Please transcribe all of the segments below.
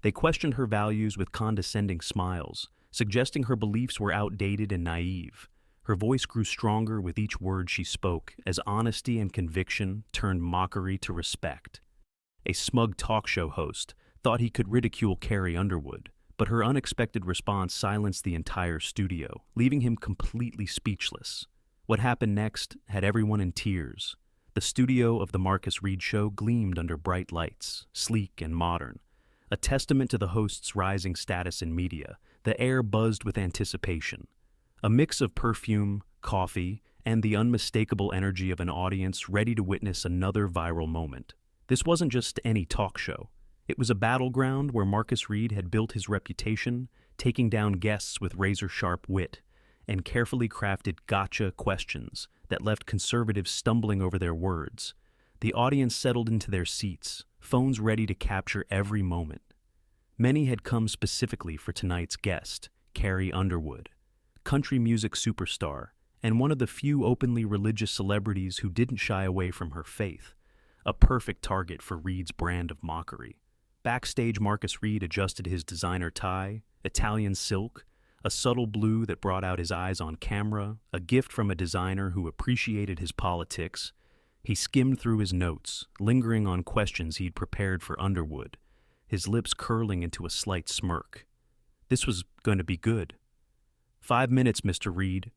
They questioned her values with condescending smiles, suggesting her beliefs were outdated and naive. Her voice grew stronger with each word she spoke, as honesty and conviction turned mockery to respect. A smug talk show host thought he could ridicule Carrie Underwood, but her unexpected response silenced the entire studio, leaving him completely speechless. What happened next had everyone in tears. The studio of the Marcus Reed Show gleamed under bright lights, sleek and modern. A testament to the host's rising status in media, the air buzzed with anticipation. A mix of perfume, coffee, and the unmistakable energy of an audience ready to witness another viral moment. This wasn't just any talk show. It was a battleground where Marcus Reed had built his reputation, taking down guests with razor-sharp wit and carefully crafted gotcha questions that left conservatives stumbling over their words. The audience settled into their seats, phones ready to capture every moment. Many had come specifically for tonight's guest, Carrie Underwood, country music superstar, and one of the few openly religious celebrities who didn't shy away from her faith, a perfect target for Reed's brand of mockery. Backstage, Marcus Reed adjusted his designer tie, Italian silk, a subtle blue that brought out his eyes on camera, a gift from a designer who appreciated his politics. He skimmed through his notes, lingering on questions he'd prepared for Underwood, his lips curling into a slight smirk. This was going to be good. 5 minutes, Mr. Reed,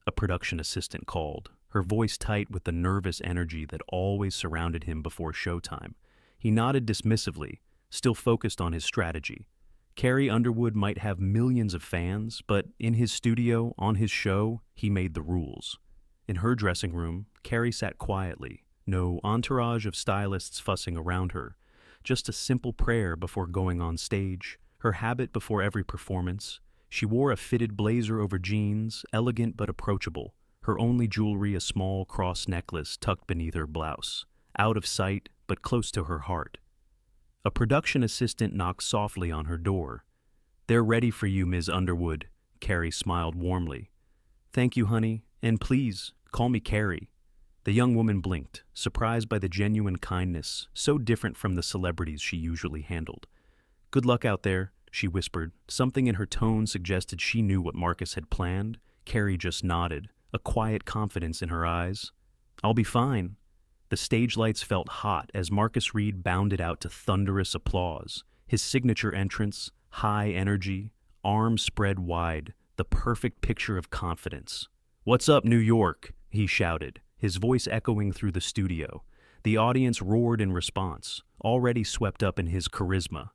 a production assistant called, her voice tight with the nervous energy that always surrounded him before showtime. He nodded dismissively, still focused on his strategy. Carrie Underwood might have millions of fans, but in his studio, on his show, he made the rules. In her dressing room, Carrie sat quietly, no entourage of stylists fussing around her, just a simple prayer before going on stage, her habit before every performance. She wore a fitted blazer over jeans, elegant but approachable, her only jewelry a small cross necklace tucked beneath her blouse, out of sight but close to her heart. A production assistant knocked softly on her door. "They're ready for you, Ms. Underwood," Carrie smiled warmly. "Thank you, honey, and please, call me Carrie." The young woman blinked, surprised by the genuine kindness, so different from the celebrities she usually handled. "Good luck out there," she whispered. Something in her tone suggested she knew what Marcus had planned. Carrie just nodded, a quiet confidence in her eyes. "I'll be fine." The stage lights felt hot as Marcus Reed bounded out to thunderous applause. His signature entrance, high energy, arms spread wide, the perfect picture of confidence. "What's up, New York?" he shouted, his voice echoing through the studio. The audience roared in response, already swept up in his charisma.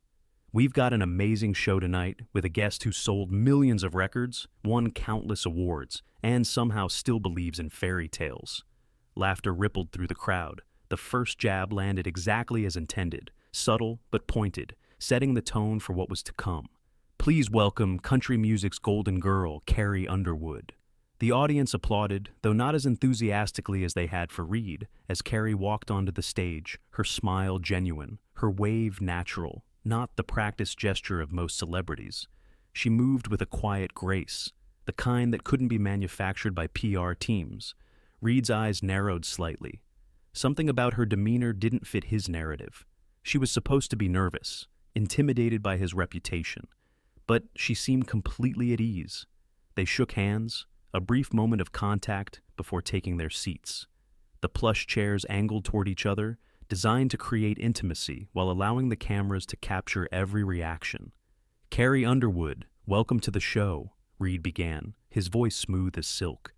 "We've got an amazing show tonight with a guest who sold millions of records, won countless awards, and somehow still believes in fairy tales." Laughter rippled through the crowd. The first jab landed exactly as intended, subtle but pointed, setting the tone for what was to come. "Please welcome country music's golden girl, Carrie Underwood." The audience applauded, though not as enthusiastically as they had for Reed, as Carrie walked onto the stage, her smile genuine, her wave natural, not the practiced gesture of most celebrities. She moved with a quiet grace, the kind that couldn't be manufactured by PR teams. Reed's eyes narrowed slightly. Something about her demeanor didn't fit his narrative. She was supposed to be nervous, intimidated by his reputation, but she seemed completely at ease. They shook hands, a brief moment of contact before taking their seats. The plush chairs angled toward each other, designed to create intimacy while allowing the cameras to capture every reaction. "Carrie Underwood, welcome to the show," Reed began, his voice smooth as silk.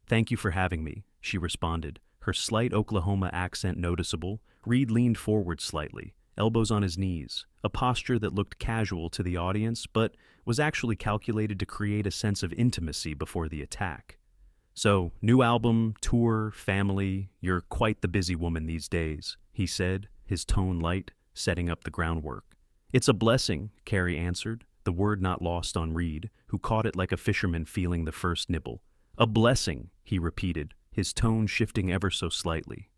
"Thank you for having me," she responded, her slight Oklahoma accent noticeable. Reed leaned forward slightly, elbows on his knees, a posture that looked casual to the audience but was actually calculated to create a sense of intimacy before the attack. "So, new album, tour, family, you're quite the busy woman these days," he said, his tone light, setting up the groundwork. "It's a blessing," Carrie answered, the word not lost on Reed, who caught it like a fisherman feeling the first nibble. "A blessing," he repeated, his tone shifting ever so slightly.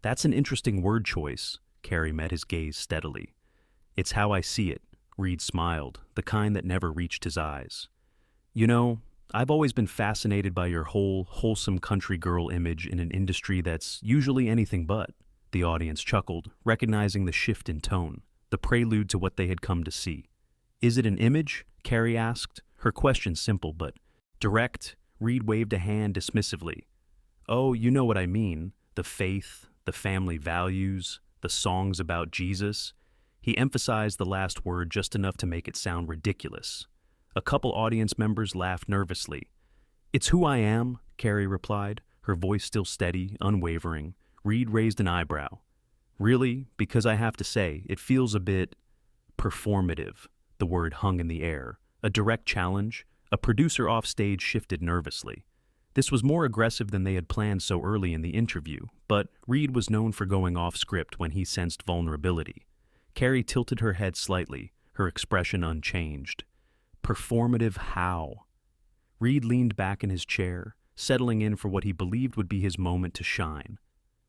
"That's an interesting word choice," Carrie met his gaze steadily. "It's how I see it," Reed smiled, the kind that never reached his eyes. "You know, I've always been fascinated by your whole wholesome country girl image in an industry that's usually anything but." The audience chuckled, recognizing the shift in tone. the prelude to what they had come to see. "Is it an image?" Carrie asked, her question simple but direct. Reed waved a hand dismissively. "Oh, you know what I mean. The faith, the family values, the songs about Jesus." He emphasized the last word just enough to make it sound ridiculous. A couple audience members laughed nervously. "It's who I am," Carrie replied, her voice still steady, unwavering. Reed raised an eyebrow. "Really? Because I have to say, it feels a bit performative." The word hung in the air. A direct challenge. A producer offstage shifted nervously. This was more aggressive than they had planned so early in the interview, but Reed was known for going off script when he sensed vulnerability. Carrie tilted her head slightly, her expression unchanged. "Performative how?" Reed leaned back in his chair, settling in for what he believed would be his moment to shine.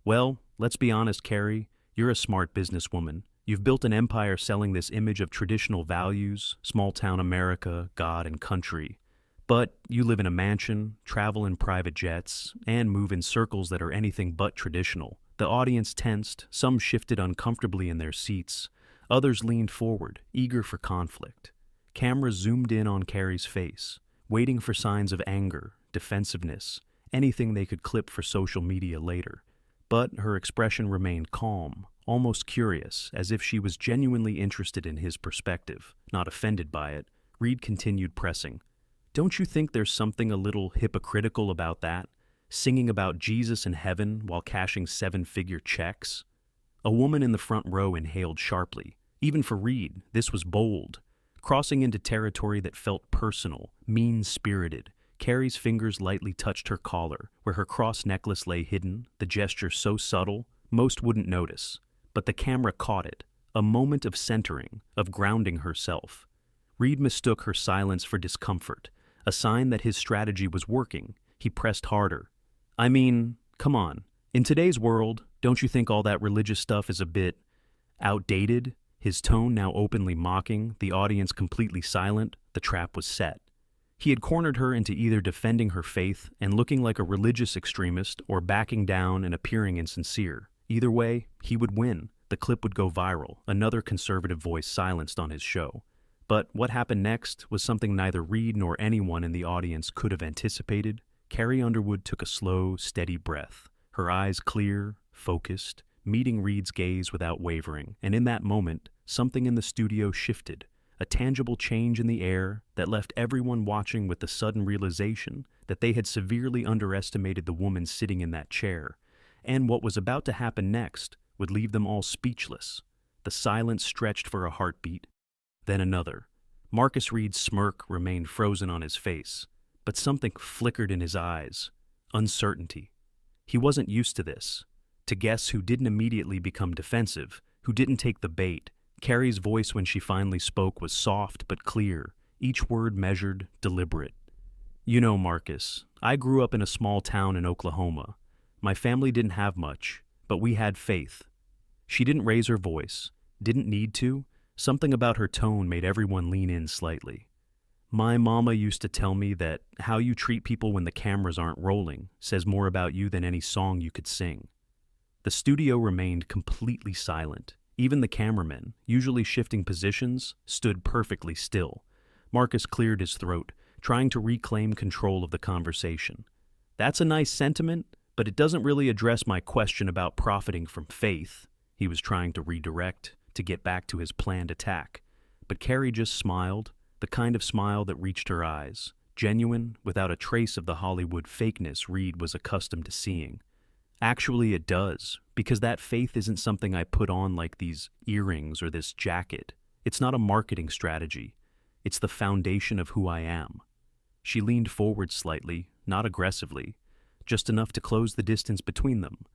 "Well, let's be honest, Carrie. You're a smart businesswoman. You've built an empire selling this image of traditional values, small-town America, God and country. But you live in a mansion, travel in private jets, and move in circles that are anything but traditional." The audience tensed, some shifted uncomfortably in their seats. Others leaned forward, eager for conflict. Cameras zoomed in on Carrie's face, waiting for signs of anger, defensiveness, anything they could clip for social media later. But her expression remained calm, almost curious, as if she was genuinely interested in his perspective, not offended by it. Reed continued pressing. "Don't you think there's something a little hypocritical about that? Singing about Jesus and heaven while cashing seven-figure checks?" A woman in the front row inhaled sharply. Even for Reed, this was bold. Crossing into territory that felt personal, mean-spirited. Carrie's fingers lightly touched her collar, where her cross necklace lay hidden, the gesture so subtle, most wouldn't notice. But the camera caught it, a moment of centering, of grounding herself. Reed mistook her silence for discomfort, a sign that his strategy was working. He pressed harder. "I mean, come on. In today's world, don't you think all that religious stuff is a bit outdated?" His tone now openly mocking, the audience completely silent. The trap was set. He had cornered her into either defending her faith and looking like a religious extremist or backing down and appearing insincere. Either way, he would win. The clip would go viral, another conservative voice silenced on his show. But what happened next was something neither Reed nor anyone in the audience could have anticipated. Carrie Underwood took a slow, steady breath, her eyes clear, focused, meeting Reed's gaze without wavering, and in that moment, something in the studio shifted, a tangible change in the air that left everyone watching with the sudden realization that they had severely underestimated the woman sitting in that chair, and what was about to happen next would leave them all speechless. The silence stretched for a heartbeat, then another. Marcus Reed's smirk remained frozen on his face, but something flickered in his eyes. Uncertainty. He wasn't used to this. To guests who didn't immediately become defensive, who didn't take the bait, Carrie's voice when she finally spoke was soft but clear, each word measured, deliberate. "You know, Marcus, I grew up in a small town in Oklahoma. My family didn't have much, but we had faith." She didn't raise her voice, didn't need to. Something about her tone made everyone lean in slightly. "My mama used to tell me that how you treat people when the cameras aren't rolling says more about you than any song you could sing." The studio remained completely silent. Even the cameramen, usually shifting positions, stood perfectly still. Marcus cleared his throat, trying to reclaim control of the conversation. "That's a nice sentiment, but it doesn't really address my question about profiting from faith." He was trying to redirect, to get back to his planned attack. But Carrie just smiled, the kind of smile that reached her eyes, genuine, without a trace of the Hollywood fakeness Reed was accustomed to seeing. "Actually, it does, because that faith isn't something I put on like these earrings or this jacket. It's not a marketing strategy. It's the foundation of who I am." She leaned forward slightly, not aggressively, just enough to close the distance between them.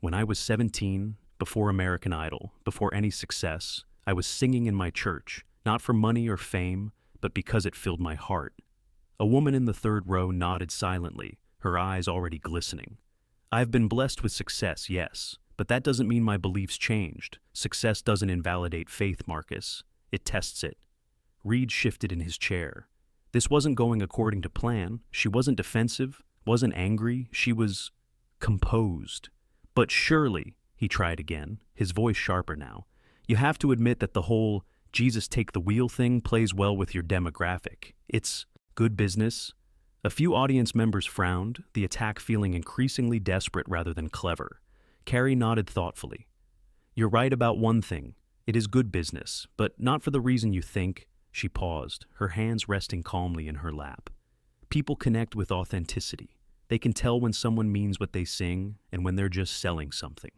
"When I was 17, before American Idol, before any success, I was singing in my church, not for money or fame, but because it filled my heart." A woman in the third row nodded silently, her eyes already glistening. "I've been blessed with success, yes, but that doesn't mean my beliefs changed. Success doesn't invalidate faith, Marcus. It tests it." Reed shifted in his chair. This wasn't going according to plan. She wasn't defensive, wasn't angry. She was composed. "But surely," he tried again, his voice sharper now, You have to admit that the whole Jesus take the wheel thing plays well with your demographic. It's good business. A few audience members frowned, the attack feeling increasingly desperate rather than clever. Carrie nodded thoughtfully. You're right about one thing. It is good business, but not for the reason you think. She paused, her hands resting calmly in her lap. People connect with authenticity. They can tell when someone means what they sing and when they're just selling something.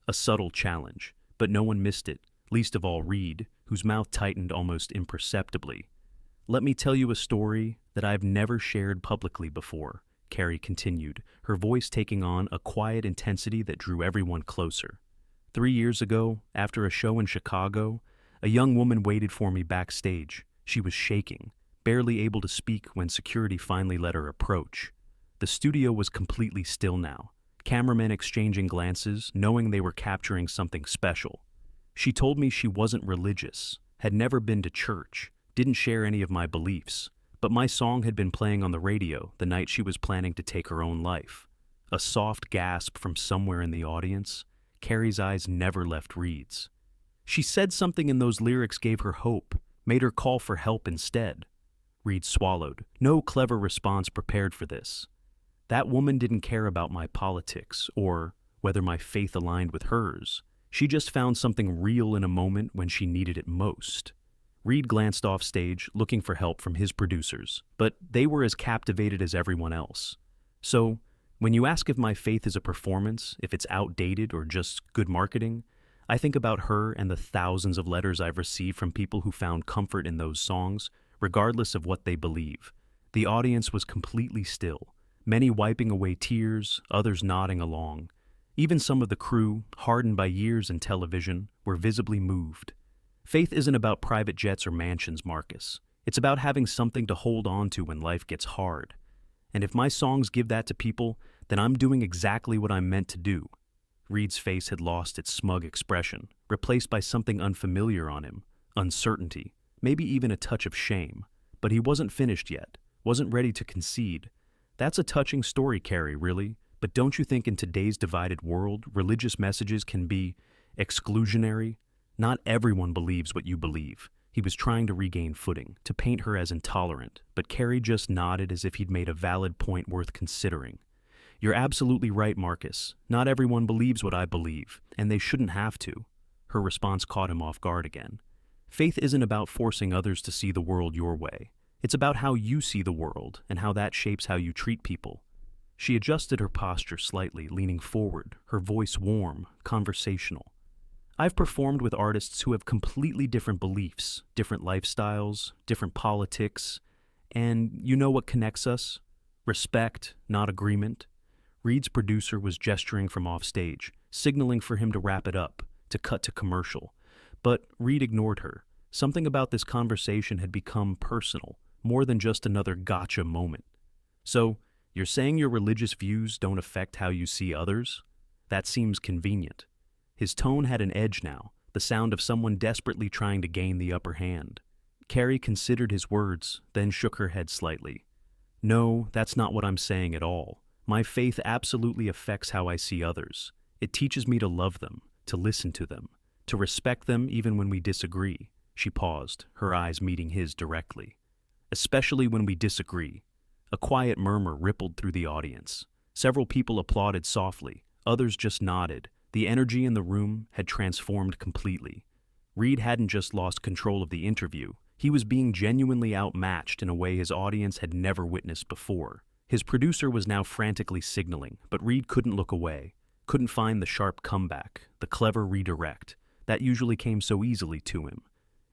A subtle challenge, but no one missed it, least of all Reed, whose mouth tightened almost imperceptibly. Let me tell you a story that I've never shared publicly before, Carrie continued, her voice taking on a quiet intensity that drew everyone closer. 3 years ago, after a show in Chicago, a young woman waited for me backstage. She was shaking, barely able to speak when security finally let her approach. The studio was completely still now, cameramen exchanging glances, knowing they were capturing something special. She told me she wasn't religious, had never been to church, didn't share any of my beliefs, but my song had been playing on the radio the night she was planning to take her own life. A soft gasp from somewhere in the audience. Carrie's eyes never left Reed's. She said something in those lyrics gave her hope, made her call for help instead. Reed swallowed, no clever response prepared for this. That woman didn't care about my politics or whether my faith aligned with hers. She just found something real in a moment when she needed it most. Reed glanced off stage, looking for help from his producers, but they were as captivated as everyone else. So, when you ask if my faith is a performance, if it's outdated or just good marketing, I think about her and the thousands of letters I've received from people who found comfort in those songs, regardless of what they believe. The audience was completely still, many wiping away tears, others nodding along. Even some of the crew, hardened by years in television, were visibly moved. Faith isn't about private jets or mansions, Marcus. It's about having something to hold on to when life gets hard. And if my songs give that to people, then I'm doing exactly what I'm meant to do. Reed's face had lost its smug expression, replaced by something unfamiliar on him, uncertainty, maybe even a touch of shame. But he wasn't finished yet, wasn't ready to concede. That's a touching story, Carrie, really. But don't you think in today's divided world, religious messages can be exclusionary? Not everyone believes what you believe. He was trying to regain footing, to paint her as intolerant, but Carrie just nodded as if he'd made a valid point worth considering. You're absolutely right, Marcus. Not everyone believes what I believe, and they shouldn't have to. Her response caught him off guard again. Faith isn't about forcing others to see the world your way. It's about how you see the world and how that shapes how you treat people. She adjusted her posture slightly, leaning forward, her voice warm, conversational. I've performed with artists who have completely different beliefs, different lifestyles, different politics, and you know what connects us? Respect, not agreement. Reed's producer was gesturing from offstage, signaling for him to wrap it up, to cut to commercial. But Reed ignored her. Something about this conversation had become personal, more than just another gotcha moment. So, you're saying your religious views don't affect how you see others? That seems convenient. His tone had an edge now, the sound of someone desperately trying to gain the upper hand. Carrie considered his words, then shook her head slightly. No, that's not what I'm saying at all. My faith absolutely affects how I see others. It teaches me to love them, to listen to them, to respect them even when we disagree. She paused, her eyes meeting his directly. Especially when we disagree. A quiet murmur rippled through the audience. Several people applauded softly, others just nodded. The energy in the room had transformed completely. Reed hadn't just lost control of the interview, he was being genuinely outmatched in a way his audience had never witnessed before. His producer was now frantically signaling, but Reed couldn't look away, couldn't find the sharp comeback, the clever redirect. That usually came so easily to him.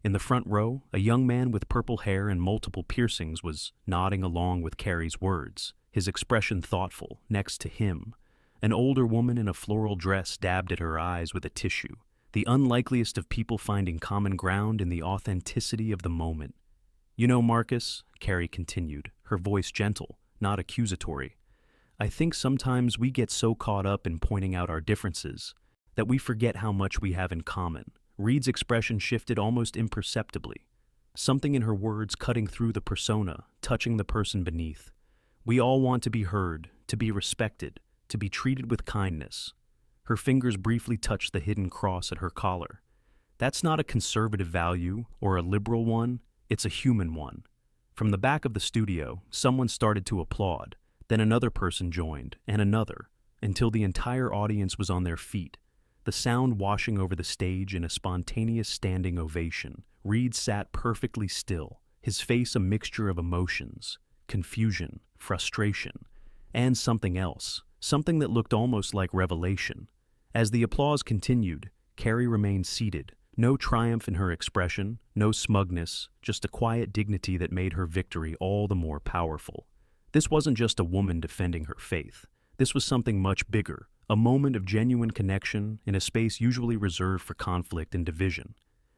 In the front row, a young man with purple hair and multiple piercings was nodding along with Carrie's words, his expression thoughtful, next to him. An older woman in a floral dress dabbed at her eyes with a tissue, the unlikeliest of people finding common ground in the authenticity of the moment. You know, Marcus, Carrie continued, her voice gentle, not accusatory, I think sometimes we get so caught up in pointing out our differences that we forget how much we have in common. Reed's expression shifted almost imperceptibly, something in her words cutting through the persona, touching the person beneath. We all want to be heard, to be respected, to be treated with kindness. Her fingers briefly touched the hidden cross at her collar. That's not a conservative value or a liberal one, it's a human one. From the back of the studio, someone started to applaud, then another person joined, and another, until the entire audience was on their feet, the sound washing over the stage in a spontaneous standing ovation. Reed sat perfectly still, his face a mixture of emotions, confusion, frustration, and something else, something that looked almost like revelation. As the applause continued, Carrie remained seated, no triumph in her expression, no smugness, just a quiet dignity that made her victory all the more powerful. This wasn't just a woman defending her faith. This was something much bigger, a moment of genuine connection in a space usually reserved for conflict and division.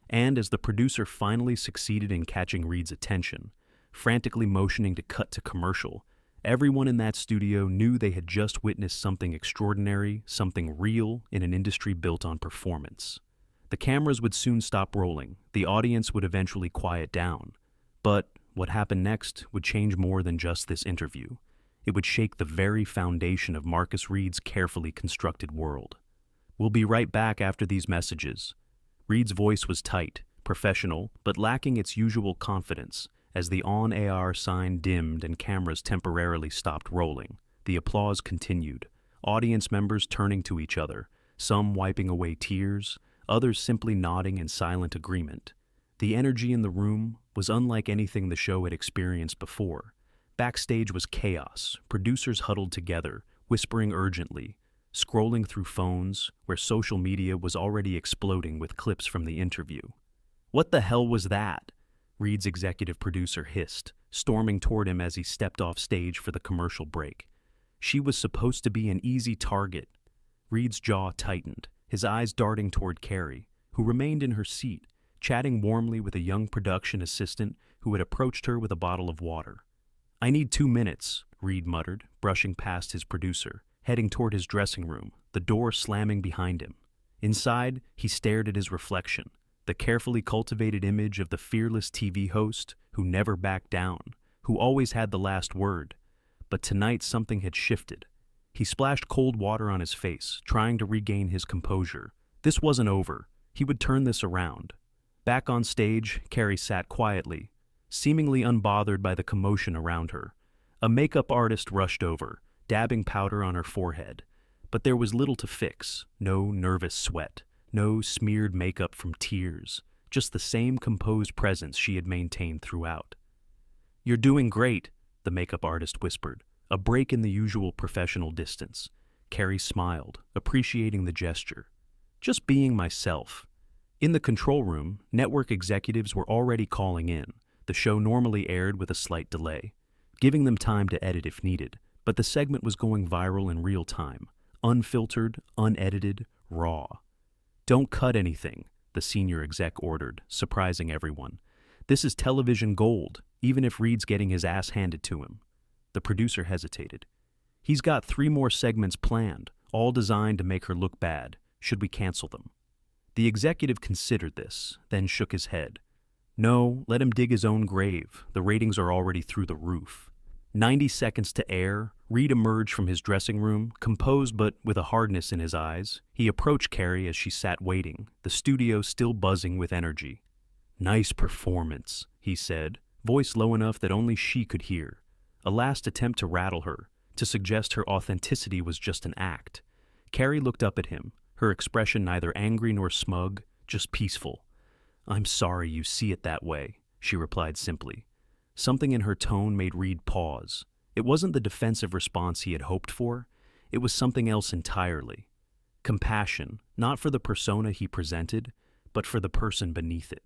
And as the producer finally succeeded in catching Reed's attention, frantically motioning to cut to commercial, everyone in that studio knew they had just witnessed something extraordinary, something real in an industry built on performance. The cameras would soon stop rolling, the audience would eventually quiet down. But what happened next would change more than just this interview. It would shake the very foundation of Marcus Reed's carefully constructed world. We'll be right back after these messages. Reed's voice was tight, professional, but lacking its usual confidence. As the on-air sign dimmed and cameras temporarily stopped rolling, the applause continued, audience members turning to each other, some wiping away tears, others simply nodding in silent agreement. The energy in the room was unlike anything the show had experienced before. Backstage was chaos, producers huddled together, whispering urgently, scrolling through phones where social media was already exploding with clips from the interview. "What the hell was that?" Reed's executive producer hissed, storming toward him as he stepped off stage for the commercial break. She was supposed to be an easy target. Reed's jaw tightened, his eyes darting toward Carrie, who remained in her seat, chatting warmly with a young production assistant who had approached her with a bottle of water. "I need 2 minutes," Reed muttered, brushing past his producer, heading toward his dressing room, the door slamming behind him. Inside, he stared at his reflection, the carefully cultivated image of the fearless TV host who never backed down, who always had the last word. But tonight something had shifted. He splashed cold water on his face, trying to regain his composure. This wasn't over. He would turn this around. Back on stage, Carrie sat quietly, seemingly unbothered by the commotion around her. A makeup artist rushed over, dabbing powder on her forehead. But there was little to fix, no nervous sweat, no smeared makeup from tears, just the same composed presence she had maintained throughout. "You're doing great," the makeup artist whispered, a break in the usual professional distance. Carrie smiled, appreciating the gesture. "Just being myself." In the control room, network executives were already calling in. The show normally aired with a slight delay, giving them time to edit if needed, but the segment was going viral in real time, unfiltered, unedited, raw. "Don't cut anything," the senior exec ordered, surprising everyone. "This is television gold, even if Reed's getting his ass handed to him." The producer hesitated. "He's got 3 more segments planned, all designed to make her look bad. Should we cancel them?" The executive considered this, then shook his head. "No, let him dig his own grave. The ratings are already through the roof." 90 seconds to air, Reed emerged from his dressing room, composed but with a hardness in his eyes. He approached Carrie as she sat waiting, the studio still buzzing with energy. "Nice performance," he said, voice low enough that only she could hear. A last attempt to rattle her, to suggest her authenticity was just an act. Carrie looked up at him, her expression neither angry nor smug, just peaceful. "I'm sorry you see it that way," she replied simply. Something in her tone made Reed pause. It wasn't the defensive response he had hoped for. It was something else entirely. Compassion, not for the persona he presented, but for the person beneath it.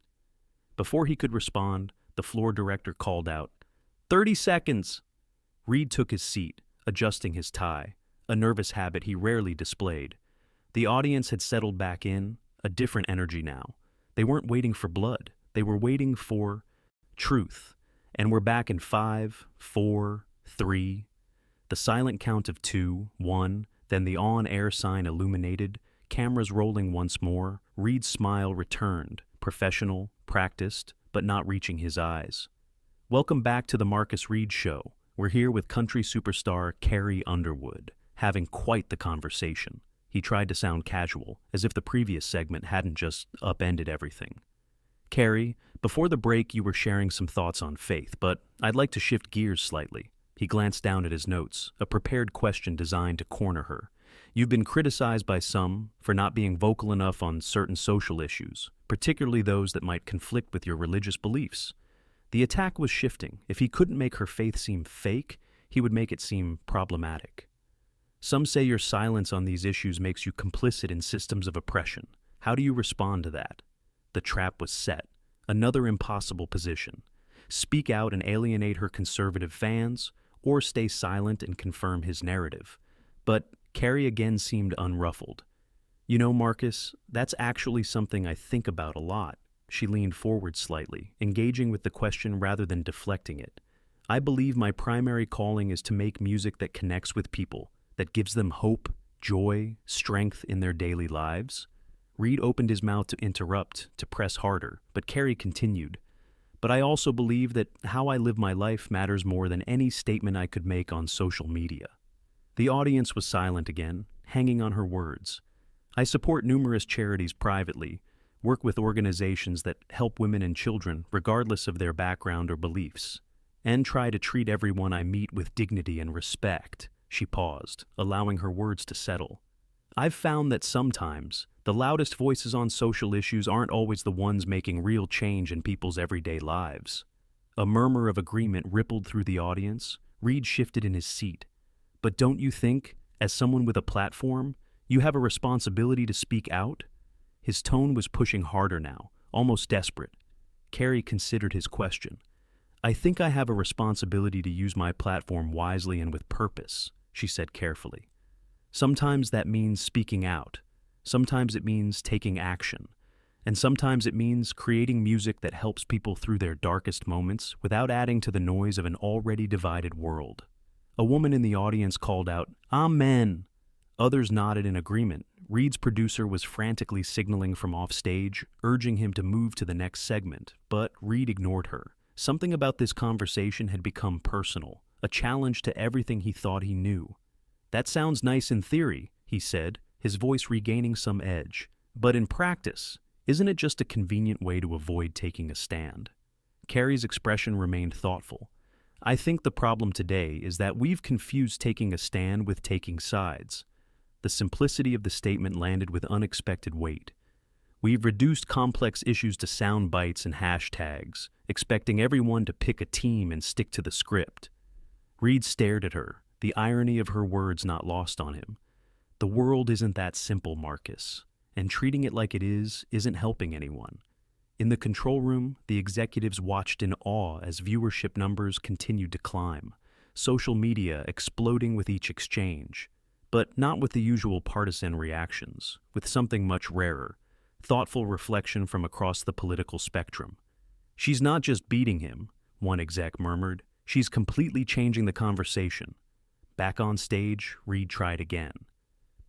Before he could respond, the floor director called out, 30 seconds! Reed took his seat, adjusting his tie, a nervous habit he rarely displayed. The audience had settled back in, a different energy now. They weren't waiting for blood. They were waiting for truth. And we're back in 5, 4, 3. The silent count of 2, 1, then the on-air sign illuminated, cameras rolling once more. Reed's smile returned, professional, practiced, but not reaching his eyes. Welcome back to the Marcus Reed Show. We're here with country superstar Carrie Underwood, having quite the conversation. He tried to sound casual, as if the previous segment hadn't just upended everything. Carrie, before the break you were sharing some thoughts on faith, but I'd like to shift gears slightly. He glanced down at his notes, a prepared question designed to corner her. You've been criticized by some for not being vocal enough on certain social issues, particularly those that might conflict with your religious beliefs. The attack was shifting. If he couldn't make her faith seem fake, he would make it seem problematic. Some say your silence on these issues makes you complicit in systems of oppression. How do you respond to that? The trap was set. Another impossible position. Speak out and alienate her conservative fans, or stay silent and confirm his narrative. But Carrie again seemed unruffled. You know, Marcus, that's actually something I think about a lot. She leaned forward slightly, engaging with the question rather than deflecting it. I believe my primary calling is to make music that connects with people, that gives them hope, joy, strength in their daily lives. Reed opened his mouth to interrupt, to press harder, but Carrie continued. But I also believe that how I live my life matters more than any statement I could make on social media. The audience was silent again, hanging on her words. I support numerous charities privately, work with organizations that help women and children regardless of their background or beliefs, and try to treat everyone I meet with dignity and respect. She paused, allowing her words to settle. I've found that sometimes the loudest voices on social issues aren't always the ones making real change in people's everyday lives. A murmur of agreement rippled through the audience. Reed shifted in his seat. But don't you think, as someone with a platform, you have a responsibility to speak out? His tone was pushing harder now, almost desperate. Carrie considered his question. I think I have a responsibility to use my platform wisely and with purpose, she said carefully. Sometimes that means speaking out. Sometimes it means taking action. And sometimes it means creating music that helps people through their darkest moments without adding to the noise of an already divided world. A woman in the audience called out, "Amen." Others nodded in agreement. Reed's producer was frantically signaling from offstage, urging him to move to the next segment, but Reed ignored her. Something about this conversation had become personal, a challenge to everything he thought he knew. That sounds nice in theory, he said, his voice regaining some edge. But in practice, isn't it just a convenient way to avoid taking a stand? Carrie's expression remained thoughtful. I think the problem today is that we've confused taking a stand with taking sides. The simplicity of the statement landed with unexpected weight. We've reduced complex issues to sound bites and hashtags, expecting everyone to pick a team and stick to the script. Reed stared at her, the irony of her words not lost on him. The world isn't that simple, Marcus, and treating it like it is isn't helping anyone. In the control room, the executives watched in awe as viewership numbers continued to climb, social media exploding with each exchange, but not with the usual partisan reactions, with something much rarer, thoughtful reflection from across the political spectrum. She's not just beating him, one exec murmured, she's completely changing the conversation. Back on stage, Reed tried again.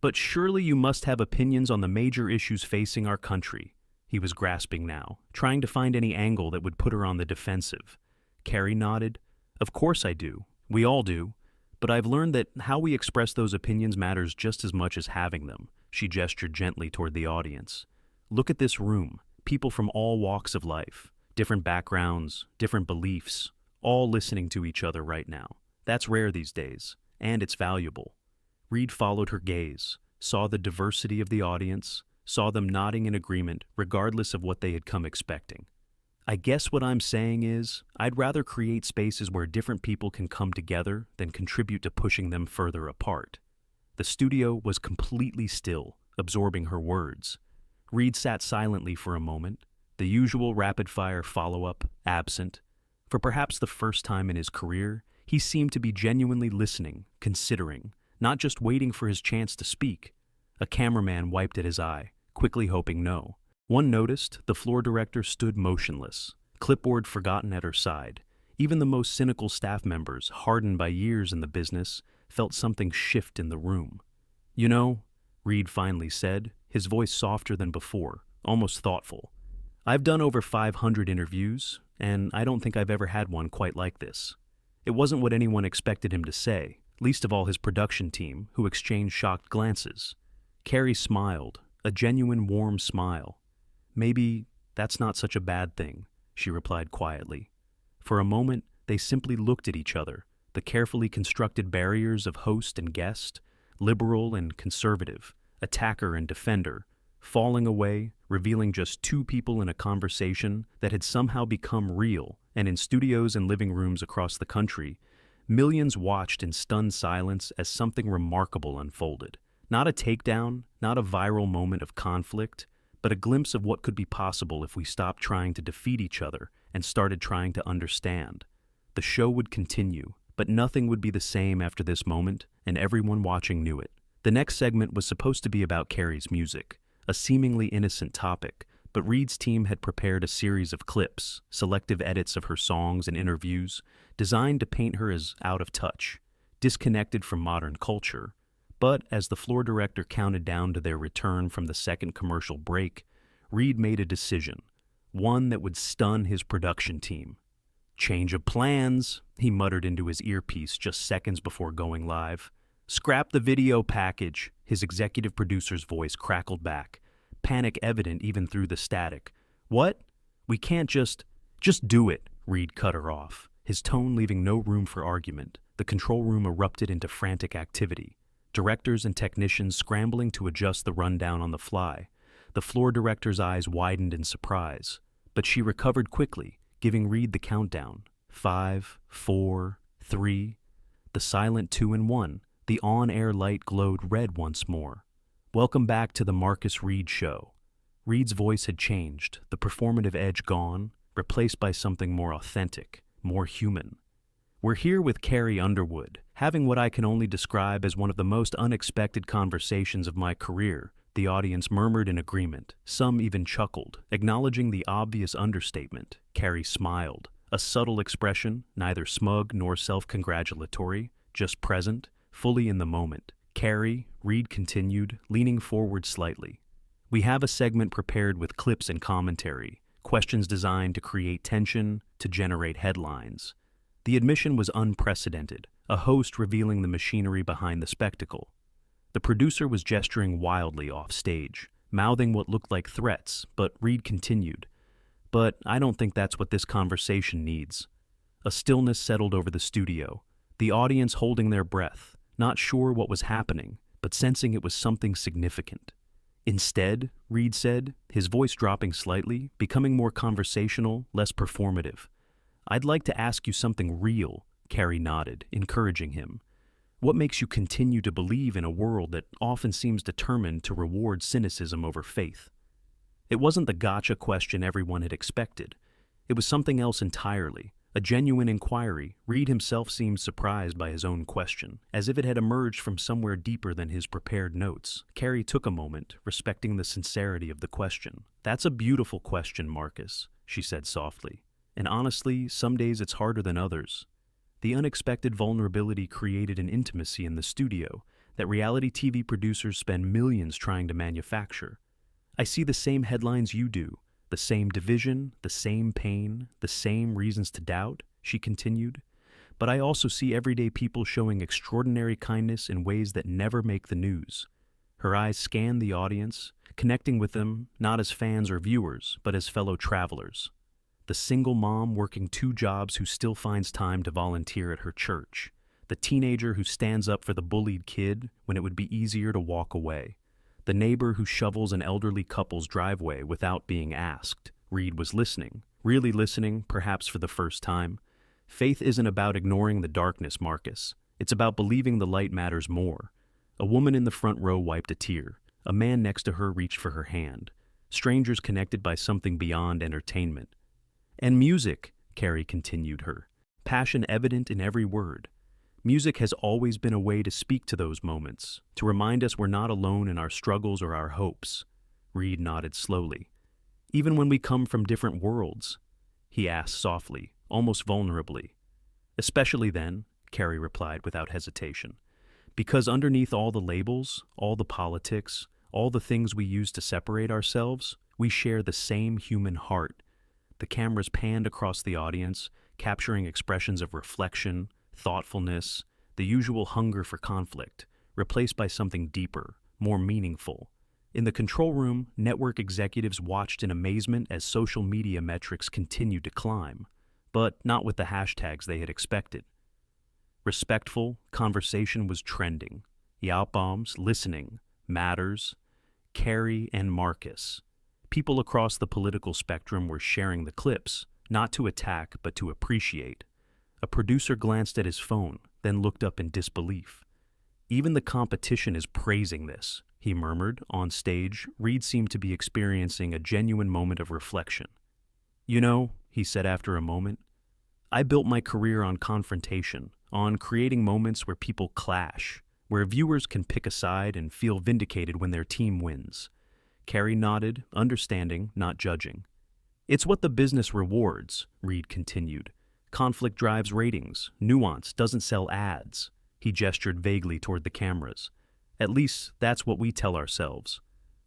But surely you must have opinions on the major issues facing our country. He was grasping now, trying to find any angle that would put her on the defensive. Carrie nodded. Of course I do. We all do. But I've learned that how we express those opinions matters just as much as having them. She gestured gently toward the audience. Look at this room. People from all walks of life, different backgrounds, different beliefs, all listening to each other right now. That's rare these days, and it's valuable. Reed followed her gaze, saw the diversity of the audience, saw them nodding in agreement regardless of what they had come expecting. I guess what I'm saying is, I'd rather create spaces where different people can come together than contribute to pushing them further apart. The studio was completely still, absorbing her words. Reed sat silently for a moment, the usual rapid-fire follow-up absent. For perhaps the first time in his career, he seemed to be genuinely listening, considering, not just waiting for his chance to speak. A cameraman wiped at his eye, quickly hoping no. One noticed the floor director stood motionless, clipboard forgotten at her side. Even the most cynical staff members, hardened by years in the business, felt something shift in the room. You know, Reed finally said, his voice softer than before, almost thoughtful. I've done over 500 interviews, and I don't think I've ever had one quite like this. It wasn't what anyone expected him to say, least of all his production team, who exchanged shocked glances. Carrie smiled, a genuine warm smile. Maybe that's not such a bad thing, she replied quietly. For a moment, they simply looked at each other, the carefully constructed barriers of host and guest, liberal and conservative, attacker and defender, falling away, revealing just two people in a conversation that had somehow become real, and in studios and living rooms across the country, millions watched in stunned silence as something remarkable unfolded. Not a takedown, not a viral moment of conflict, but a glimpse of what could be possible if we stopped trying to defeat each other and started trying to understand. The show would continue, but nothing would be the same after this moment, and everyone watching knew it. The next segment was supposed to be about Carrie's music, a seemingly innocent topic, but Reed's team had prepared a series of clips, selective edits of her songs and interviews, designed to paint her as out of touch, disconnected from modern culture. But as the floor director counted down to their return from the second commercial break, Reed made a decision, one that would stun his production team. "Change of plans," he muttered into his earpiece just seconds before going live. "Scrap the video package," his executive producer's voice crackled back, panic evident even through the static. "What? We can't just do it," Reed cut her off, his tone leaving no room for argument. The control room erupted into frantic activity, directors and technicians scrambling to adjust the rundown on the fly. The floor director's eyes widened in surprise, but she recovered quickly, giving Reed the countdown. 5, 4, 3, the silent 2 and 1. The on-air light glowed red once more. "Welcome back to the Marcus Reed Show." Reed's voice had changed, the performative edge gone, replaced by something more authentic, more human. "We're here with Carrie Underwood, having what I can only describe as one of the most unexpected conversations of my career." The audience murmured in agreement. Some even chuckled, acknowledging the obvious understatement. Carrie smiled, a subtle expression, neither smug nor self-congratulatory, just present, fully in the moment. "Carrie," Reed continued, leaning forward slightly. "We have a segment prepared with clips and commentary, questions designed to create tension, to generate headlines." The admission was unprecedented, a host revealing the machinery behind the spectacle. The producer was gesturing wildly off stage, mouthing what looked like threats, but Reed continued. "But I don't think that's what this conversation needs." A stillness settled over the studio, the audience holding their breath, not sure what was happening, but sensing it was something significant. "Instead," Reed said, his voice dropping slightly, becoming more conversational, less performative, "I'd like to ask you something real." Carrie nodded, encouraging him. "What makes you continue to believe in a world that often seems determined to reward cynicism over faith?" It wasn't the gotcha question everyone had expected. It was something else entirely, a genuine inquiry. Reed himself seemed surprised by his own question, as if it had emerged from somewhere deeper than his prepared notes. Carrie took a moment, respecting the sincerity of the question. "That's a beautiful question, Marcus," she said softly. "And honestly, some days it's harder than others." The unexpected vulnerability created an intimacy in the studio that reality TV producers spend millions trying to manufacture. "I see the same headlines you do, the same division, the same pain, the same reasons to doubt," she continued. "But I also see everyday people showing extraordinary kindness in ways that never make the news." Her eyes scanned the audience, connecting with them not as fans or viewers, but as fellow travelers. The single mom working 2 jobs who still finds time to volunteer at her church. The teenager who stands up for the bullied kid when it would be easier to walk away. The neighbor who shovels an elderly couple's driveway without being asked. Reed was listening, really listening, perhaps for the first time. "Faith isn't about ignoring the darkness, Marcus. It's about believing the light matters more." A woman in the front row wiped a tear. A man next to her reached for her hand. Strangers connected by something beyond entertainment. "And music," Carrie continued, her passion evident in every word. "Music has always been a way to speak to those moments, to remind us we're not alone in our struggles or our hopes." Reed nodded slowly. "Even when we come from different worlds?" he asked softly, almost vulnerably. "Especially then," Carrie replied without hesitation. "Because underneath all the labels, all the politics, all the things we use to separate ourselves, we share the same human heart." The cameras panned across the audience, capturing expressions of reflection, thoughtfulness, the usual hunger for conflict, replaced by something deeper, more meaningful. In the control room, network executives watched in amazement as social media metrics continued to climb, but not with the hashtags they had expected. Respectful conversation was trending. Yaupalms, listening, matters, Carrie and Marcus. People across the political spectrum were sharing the clips, not to attack but to appreciate. A producer glanced at his phone, then looked up in disbelief. Even the competition is praising this, he murmured. On stage, Reed seemed to be experiencing a genuine moment of reflection. You know, he said after a moment, I built my career on confrontation, on creating moments where people clash, where viewers can pick a side and feel vindicated when their team wins. Carrie nodded, understanding, not judging. It's what the business rewards, Reed continued. Conflict drives ratings. Nuance doesn't sell ads. He gestured vaguely toward the cameras. At least, that's what we tell ourselves.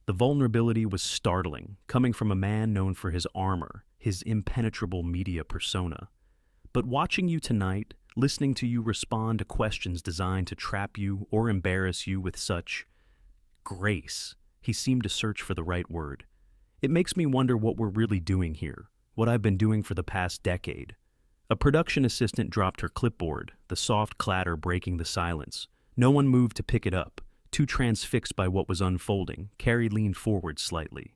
The vulnerability was startling, coming from a man known for his armor, his impenetrable media persona. But watching you tonight, listening to you respond to questions designed to trap you or embarrass you with such grace, he seemed to search for the right word. It makes me wonder what we're really doing here, what I've been doing for the past decade. A production assistant dropped her clipboard, the soft clatter breaking the silence. No one moved to pick it up. Too transfixed by what was unfolding, Carrie leaned forward slightly.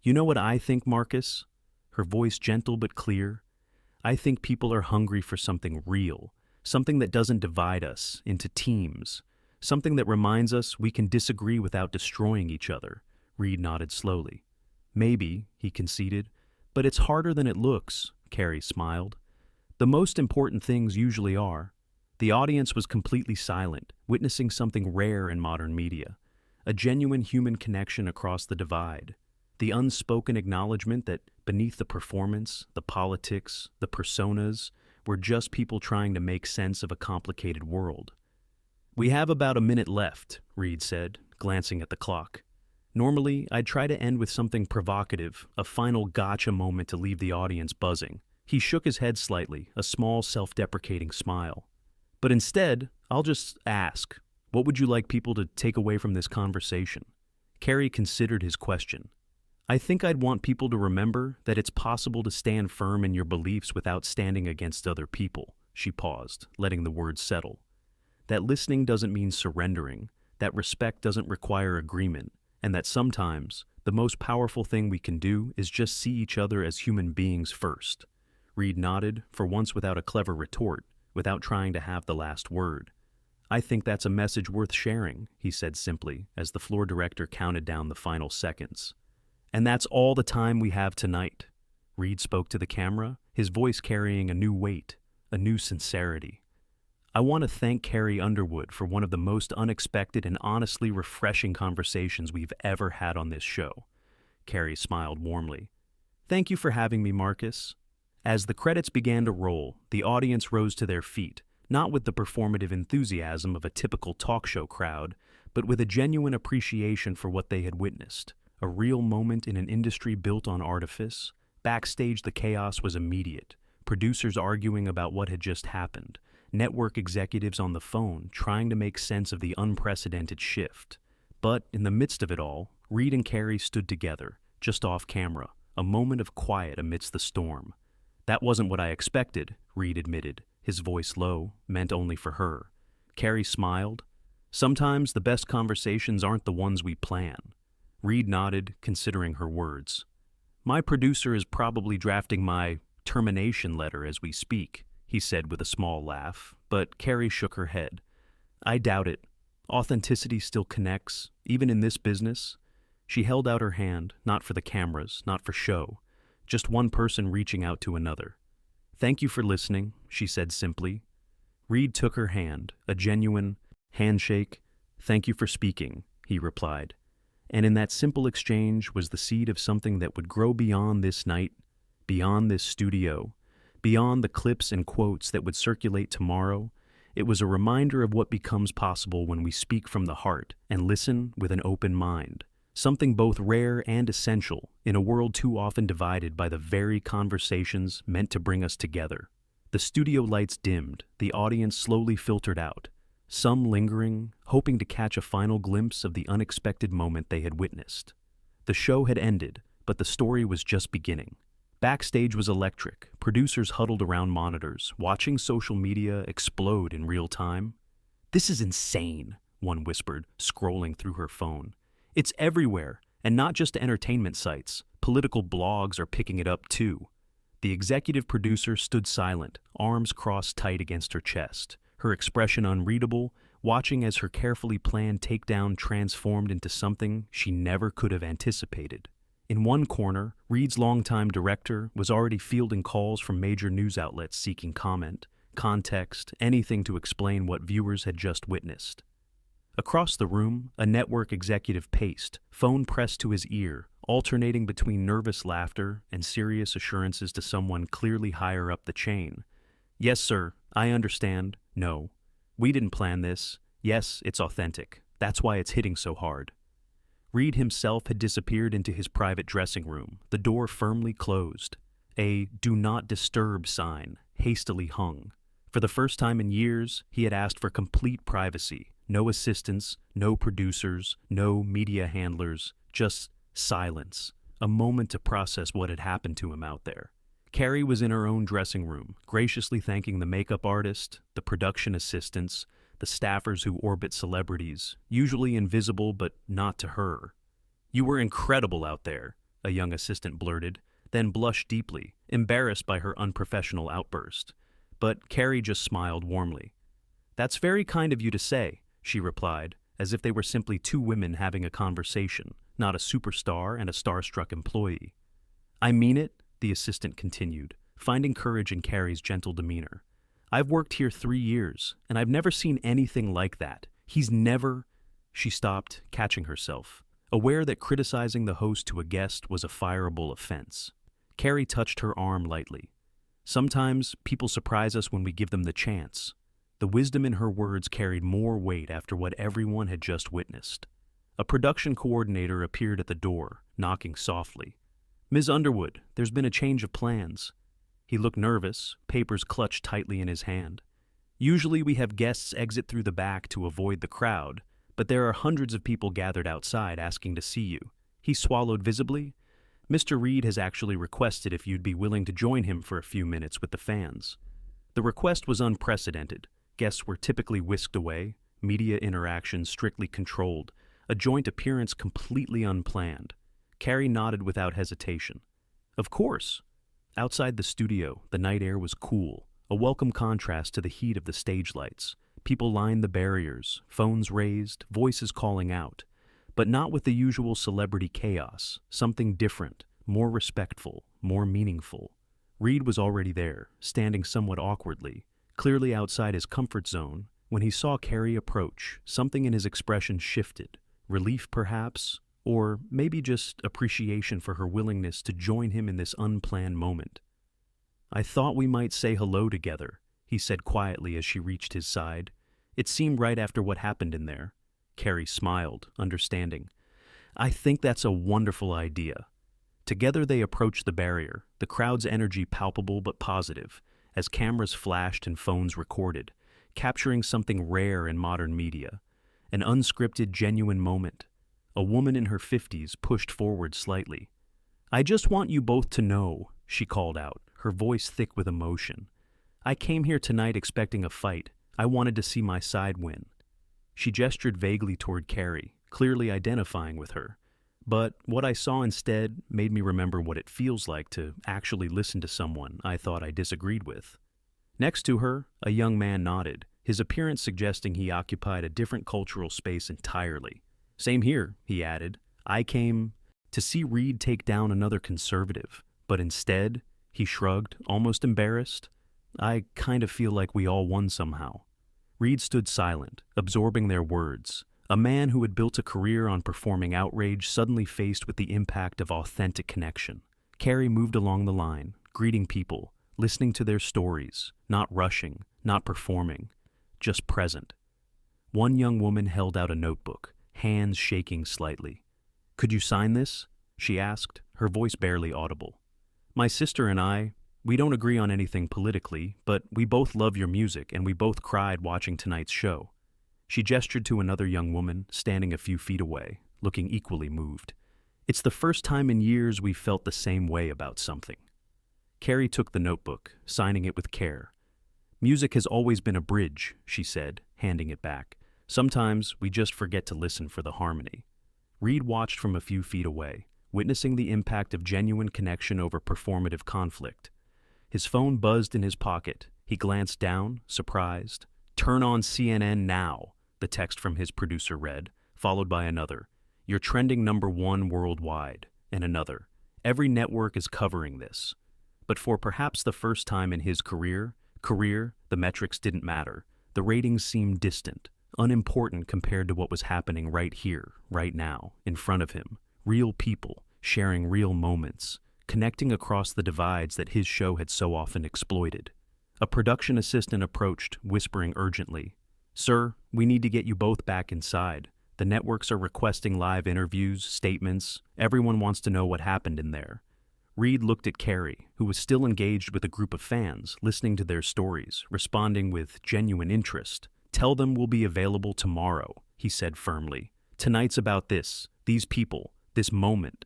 You know what I think, Marcus? Her voice gentle but clear. I think people are hungry for something real, something that doesn't divide us into teams, something that reminds us we can disagree without destroying each other. Reed nodded slowly. Maybe, he conceded, but it's harder than it looks, Carrie smiled. The most important things usually are. The audience was completely silent, witnessing something rare in modern media, a genuine human connection across the divide, the unspoken acknowledgement that beneath the performance, the politics, the personas, were just people trying to make sense of a complicated world. We have about a minute left, Reed said, glancing at the clock. Normally, I'd try to end with something provocative, a final gotcha moment to leave the audience buzzing. He shook his head slightly, a small self-deprecating smile. But instead, I'll just ask, what would you like people to take away from this conversation? Carrie considered his question. I think I'd want people to remember that it's possible to stand firm in your beliefs without standing against other people. She paused, letting the words settle. That listening doesn't mean surrendering, that respect doesn't require agreement, and that sometimes the most powerful thing we can do is just see each other as human beings first. Reed nodded, for once without a clever retort, without trying to have the last word. I think that's a message worth sharing, he said simply, as the floor director counted down the final seconds. And that's all the time we have tonight. Reed spoke to the camera, his voice carrying a new weight, a new sincerity. I want to thank Carrie Underwood for one of the most unexpected and honestly refreshing conversations we've ever had on this show. Carrie smiled warmly. Thank you for having me, Marcus. As the credits began to roll, the audience rose to their feet, not with the performative enthusiasm of a typical talk show crowd, but with a genuine appreciation for what they had witnessed. A real moment in an industry built on artifice. Backstage, the chaos was immediate. Producers arguing about what had just happened. Network executives on the phone trying to make sense of the unprecedented shift. But in the midst of it all, Reed and Carrie stood together, just off camera, a moment of quiet amidst the storm. That wasn't what I expected, Reed admitted, his voice low, meant only for her. Carrie smiled. Sometimes the best conversations aren't the ones we plan. Reed nodded, considering her words. My producer is probably drafting my termination letter as we speak, he said with a small laugh, but Carrie shook her head. I doubt it. Authenticity still connects, even in this business. She held out her hand, not for the cameras, not for show. Just one person reaching out to another. Thank you for listening, she said simply. Reed took her hand, a genuine handshake. Thank you for speaking, he replied. And in that simple exchange was the seed of something that would grow beyond this night, beyond this studio, beyond the clips and quotes that would circulate tomorrow. It was a reminder of what becomes possible when we speak from the heart and listen with an open mind. Something both rare and essential in a world too often divided by the very conversations meant to bring us together. The studio lights dimmed, the audience slowly filtered out. some lingering, hoping to catch a final glimpse of the unexpected moment they had witnessed. The show had ended, but the story was just beginning. Backstage was electric, producers huddled around monitors, watching social media explode in real time. "This is insane," one whispered, scrolling through her phone. "It's everywhere, and not just entertainment sites. Political blogs are picking it up too." The executive producer stood silent, arms crossed tight against her chest, her expression unreadable, watching as her carefully planned takedown transformed into something she never could have anticipated. In one corner, Reed's longtime director was already fielding calls from major news outlets seeking comment, context, anything to explain what viewers had just witnessed. Across the room, a network executive paced, phone pressed to his ear, alternating between nervous laughter and serious assurances to someone clearly higher up the chain. "Yes, sir, I understand. No. We didn't plan this. Yes, it's authentic. That's why it's hitting so hard." Reed himself had disappeared into his private dressing room, the door firmly closed. A "do not disturb" sign hastily hung. For the first time in years, he had asked for complete privacy. No assistants, no producers, no media handlers, just silence. A moment to process what had happened to him out there. Carrie was in her own dressing room, graciously thanking the makeup artist, the production assistants, the staffers who orbit celebrities, usually invisible but not to her. "You were incredible out there," a young assistant blurted, then blushed deeply, embarrassed by her unprofessional outburst. But Carrie just smiled warmly. "That's very kind of you to say," she replied, as if they were simply two women having a conversation, not a superstar and a starstruck employee. "I mean it," the assistant continued, finding courage in Carrie's gentle demeanor. "I've worked here 3 years, and I've never seen anything like that. He's never—" She stopped, catching herself, aware that criticizing the host to a guest was a fireable offense. Carrie touched her arm lightly. "Sometimes people surprise us when we give them the chance." The wisdom in her words carried more weight after what everyone had just witnessed. A production coordinator appeared at the door, knocking softly. "Ms. Underwood, there's been a change of plans." He looked nervous, papers clutched tightly in his hand. "Usually we have guests exit through the back to avoid the crowd, but there are hundreds of people gathered outside asking to see you." He swallowed visibly. "Mr. Reed has actually requested if you'd be willing to join him for a few minutes with the fans." The request was unprecedented. Guests were typically whisked away, media interactions strictly controlled, a joint appearance completely unplanned. Carrie nodded without hesitation. "Of course." Outside the studio, the night air was cool, a welcome contrast to the heat of the stage lights. People lined the barriers, phones raised, voices calling out. But not with the usual celebrity chaos, something different, more respectful, more meaningful. Reed was already there, standing somewhat awkwardly, clearly outside his comfort zone. When he saw Carrie approach, something in his expression shifted. Relief, perhaps, or maybe just appreciation for her willingness to join him in this unplanned moment. "I thought we might say hello together," he said quietly as she reached his side. "It seemed right after what happened in there." Carrie smiled, understanding. "I think that's a wonderful idea." Together they approached the barrier, the crowd's energy palpable but positive, as cameras flashed and phones recorded, capturing something rare in modern media. An unscripted, genuine moment. A woman in her 50s pushed forward slightly. "I just want you both to know," she called out, her voice thick with emotion. "I came here tonight expecting a fight. I wanted to see my side win." She gestured vaguely toward Carrie, clearly identifying with her. But what I saw instead made me remember what it feels like to actually listen to someone I thought I disagreed with. Next to her, a young man nodded, his appearance suggesting he occupied a different cultural space entirely. "Same here," he added. "I came to see Reed take down another conservative, but instead," he shrugged, almost embarrassed, "I kind of feel like we all won somehow." Reed stood silent, absorbing their words. A man who had built a career on performing outrage suddenly faced with the impact of authentic connection. Carrie moved along the line, greeting people, listening to their stories, not rushing, not performing, just present. One young woman held out a notebook, hands shaking slightly. "Could you sign this?" she asked, her voice barely audible. "My sister and I, we don't agree on anything politically, but we both love your music and we both cried watching tonight's show." She gestured to another young woman standing a few feet away, looking equally moved. It's the first time in years we've felt the same way about something. Carrie took the notebook, signing it with care. Music has always been a bridge, she said, handing it back. Sometimes we just forget to listen for the harmony. Reed watched from a few feet away, witnessing the impact of genuine connection over performative conflict. His phone buzzed in his pocket. He glanced down, surprised. "Turn on CNN now," the text from his producer read, followed by another. "You're trending #1 worldwide," and another. "Every network is covering this." But for perhaps the first time in his career, the metrics didn't matter. The ratings seemed distant, unimportant compared to what was happening right here, right now, in front of him. Real people, sharing real moments, connecting across the divides that his show had so often exploited. A production assistant approached, whispering urgently, "Sir, we need to get you both back inside. The networks are requesting live interviews, statements. Everyone wants to know what happened in there." Reed looked at Carrie, who was still engaged with a group of fans, listening to their stories, responding with genuine interest. "Tell them we'll be available tomorrow," he said firmly. "Tonight's about this, these people, this moment."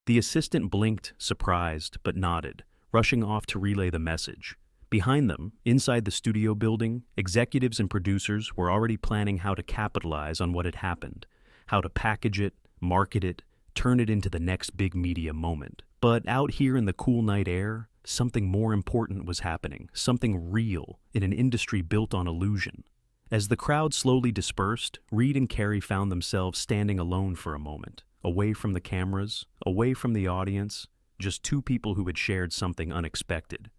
The assistant blinked, surprised, but nodded, rushing off to relay the message. Behind them, inside the studio building, executives and producers were already planning how to capitalize on what had happened, how to package it, market it, turn it into the next big media moment. But out here in the cool night air, something more important was happening, something real, in an industry built on illusion. As the crowd slowly dispersed, Reed and Carrie found themselves standing alone for a moment, away from the cameras, away from the audience, just two people who had shared something unexpected.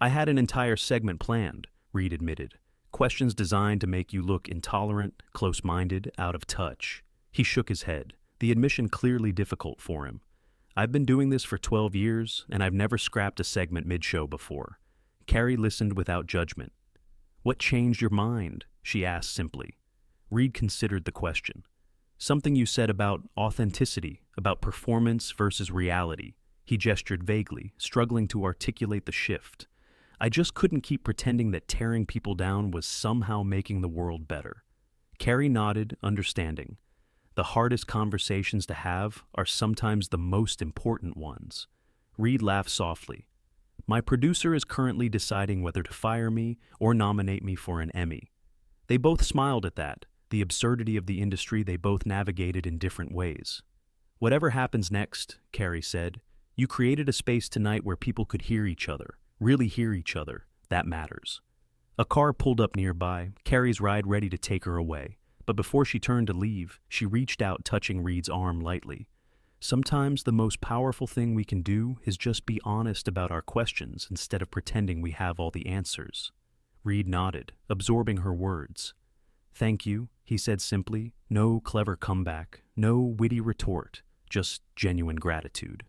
"I had an entire segment planned," Reed admitted. "Questions designed to make you look intolerant, close-minded, out of touch." He shook his head, the admission clearly difficult for him. "I've been doing this for 12 years, and I've never scrapped a segment mid-show before." Carrie listened without judgment. "What changed your mind?" she asked simply. Reed considered the question. "Something you said about authenticity, about performance versus reality." He gestured vaguely, struggling to articulate the shift. "I just couldn't keep pretending that tearing people down was somehow making the world better." Carrie nodded, understanding. The hardest conversations to have are sometimes the most important ones. Reed laughed softly. "My producer is currently deciding whether to fire me or nominate me for an Emmy." They both smiled at that, the absurdity of the industry they both navigated in different ways. "Whatever happens next," Carrie said, "you created a space tonight where people could hear each other, really hear each other. That matters." A car pulled up nearby, Carrie's ride ready to take her away. But before she turned to leave, she reached out, touching Reed's arm lightly. "Sometimes the most powerful thing we can do is just be honest about our questions instead of pretending we have all the answers." Reed nodded, absorbing her words. "Thank you," he said simply. No clever comeback, no witty retort, just genuine gratitude.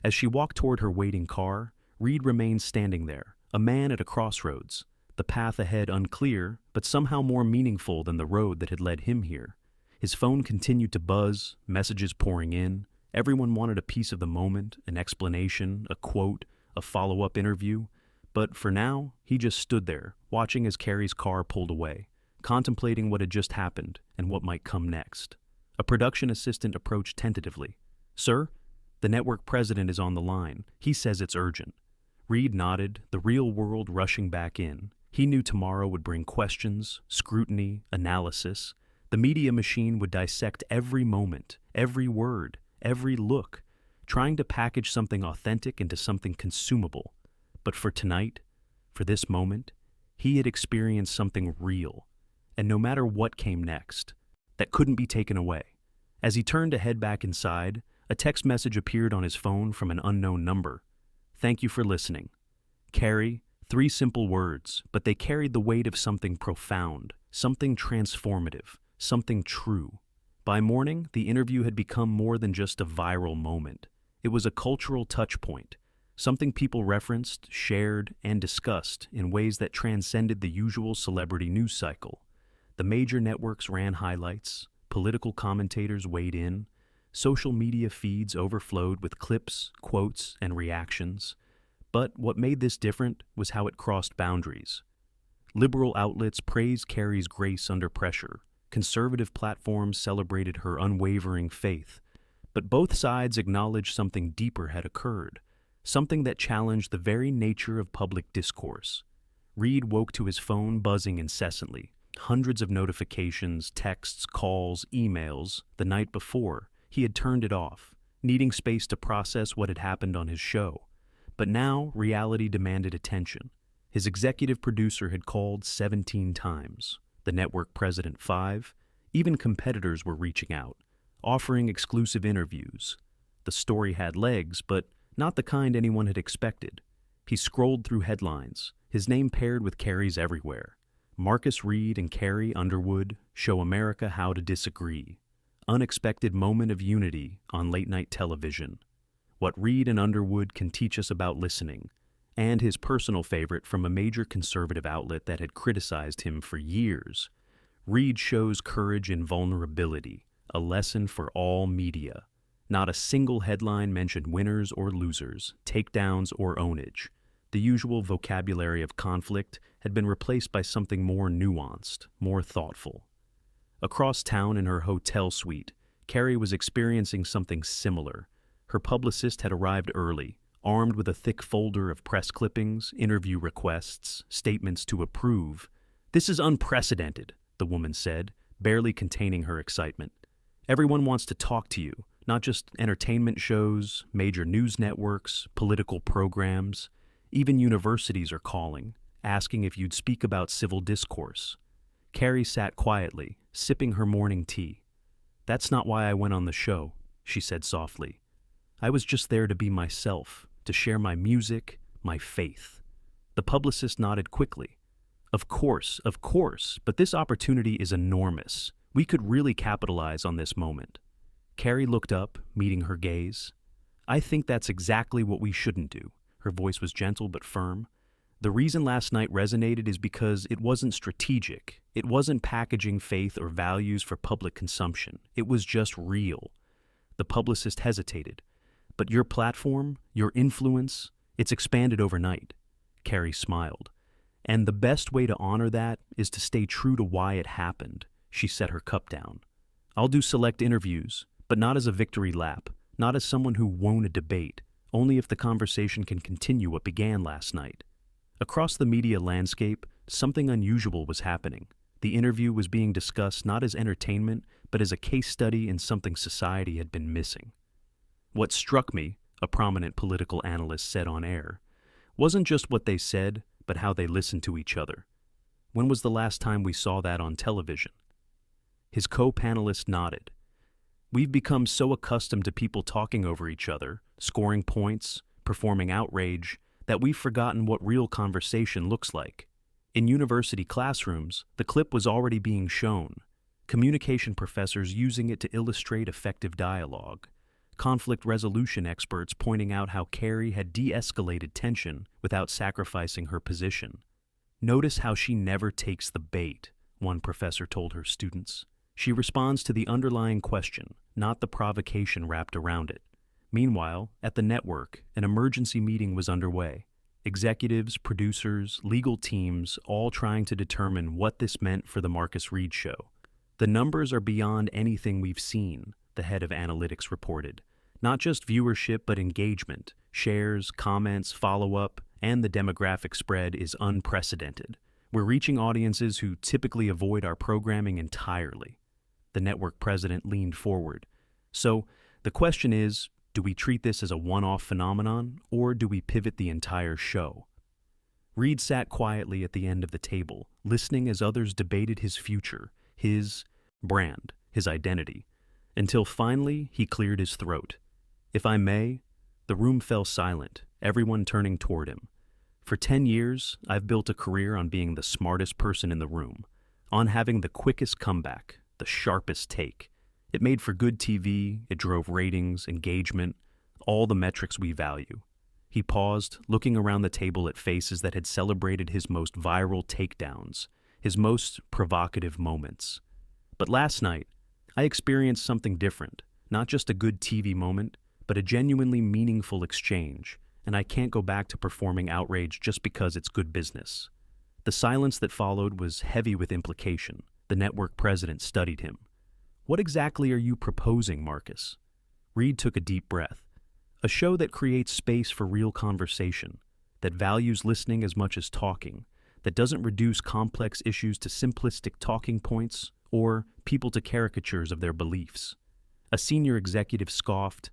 As she walked toward her waiting car, Reed remained standing there, a man at a crossroads. The path ahead unclear, but somehow more meaningful than the road that had led him here. His phone continued to buzz, messages pouring in. Everyone wanted a piece of the moment, an explanation, a quote, a follow-up interview. But for now, he just stood there, watching as Carrie's car pulled away, contemplating what had just happened and what might come next. A production assistant approached tentatively. "Sir, the network president is on the line. He says it's urgent." Reed nodded, the real world rushing back in. He knew tomorrow would bring questions, scrutiny, analysis. The media machine would dissect every moment, every word, every look, trying to package something authentic into something consumable. But for tonight, for this moment, he had experienced something real, and no matter what came next, that couldn't be taken away. As he turned to head back inside, a text message appeared on his phone from an unknown number. "Thank you for listening. Carrie." 3 simple words, but they carried the weight of something profound, something transformative, something true. By morning, the interview had become more than just a viral moment. It was a cultural touchpoint, something people referenced, shared, and discussed in ways that transcended the usual celebrity news cycle. The major networks ran highlights, political commentators weighed in, social media feeds overflowed with clips, quotes, and reactions. But what made this different was how it crossed boundaries. Liberal outlets praised Carrie's grace under pressure. Conservative platforms celebrated her unwavering faith. But both sides acknowledged something deeper had occurred, something that challenged the very nature of public discourse. Reed woke to his phone buzzing incessantly, hundreds of notifications, texts, calls, emails. The night before, he had turned it off, needing space to process what had happened on his show. But now, reality demanded attention. His executive producer had called 17 times, the network president 5, even competitors were reaching out, offering exclusive interviews. The story had legs, but not the kind anyone had expected. He scrolled through headlines, his name paired with Carrie's everywhere. Marcus Reed and Carrie Underwood show America how to disagree. Unexpected moment of unity on late-night television. What Reed and Underwood can teach us about listening, and his personal favorite from a major conservative outlet that had criticized him for years. Reed shows courage in vulnerability, a lesson for all media. Not a single headline mentioned winners or losers, takedowns or ownage. The usual vocabulary of conflict had been replaced by something more nuanced, more thoughtful. Across town in her hotel suite, Carrie was experiencing something similar. Her publicist had arrived early, armed with a thick folder of press clippings, interview requests, statements to approve. "This is unprecedented," the woman said, barely containing her excitement. "Everyone wants to talk to you, not just entertainment shows, major news networks, political programs. Even universities are calling, asking if you'd speak about civil discourse." Carrie sat quietly, sipping her morning tea. "That's not why I went on the show," she said softly. "I was just there to be myself, to share my music, my faith." The publicist nodded quickly. Of course, but this opportunity is enormous. We could really capitalize on this moment." Carrie looked up, meeting her gaze. "I think that's exactly what we shouldn't do." Her voice was gentle but firm. "The reason last night resonated is because it wasn't strategic. It wasn't packaging faith or values for public consumption. It was just real." The publicist hesitated. "But your platform, your influence, it's expanded overnight." Carrie smiled. "And the best way to honor that is to stay true to why it happened." She set her cup down. "I'll do select interviews, but not as a victory lap, not as someone who won a debate, only if the conversation can continue what began last night." Across the media landscape, something unusual was happening. The interview was being discussed not as entertainment, but as a case study in something society had been missing. "What struck me," a prominent political analyst said on air, "wasn't just what they said, but how they listened to each other. When was the last time we saw that on television?" His co-panelist nodded. "We've become so accustomed to people talking over each other, scoring points, performing outrage, that we've forgotten what real conversation looks like." In university classrooms, the clip was already being shown. Communication professors using it to illustrate effective dialogue. Conflict resolution experts pointing out how Carrie had de-escalated tension without sacrificing her position. "Notice how she never takes the bait," one professor told her students. "She responds to the underlying question, not the provocation wrapped around it." Meanwhile, at the network, an emergency meeting was underway. Executives, producers, legal teams, all trying to determine what this meant for the Marcus Reed show. "The numbers are beyond anything we've seen," the head of analytics reported. "Not just viewership, but engagement, shares, comments, follow-up, and the demographic spread is unprecedented. We're reaching audiences who typically avoid our programming entirely." The network president leaned forward. "So, the question is, do we treat this as a one-off phenomenon, or do we pivot the entire show?" Reed sat quietly at the end of the table, listening as others debated his future, his brand, his identity, until finally he cleared his throat. "If I may." The room fell silent, everyone turning toward him. "For 10 years, I've built a career on being the smartest person in the room, on having the quickest comeback, the sharpest take. It made for good TV, it drove ratings, engagement, all the metrics we value." He paused, looking around the table at faces that had celebrated his most viral takedowns, his most provocative moments. "But last night, I experienced something different, not just a good TV moment, but a genuinely meaningful exchange, and I can't go back to performing outrage just because it's good business." The silence that followed was heavy with implication. The The network president studied him. "What exactly are you proposing, Marcus?" Reed took a deep breath. "A show that creates space for real conversation, that values listening as much as talking, that doesn't reduce complex issues to simplistic talking points or people to caricatures of their beliefs." A senior executive scoffed.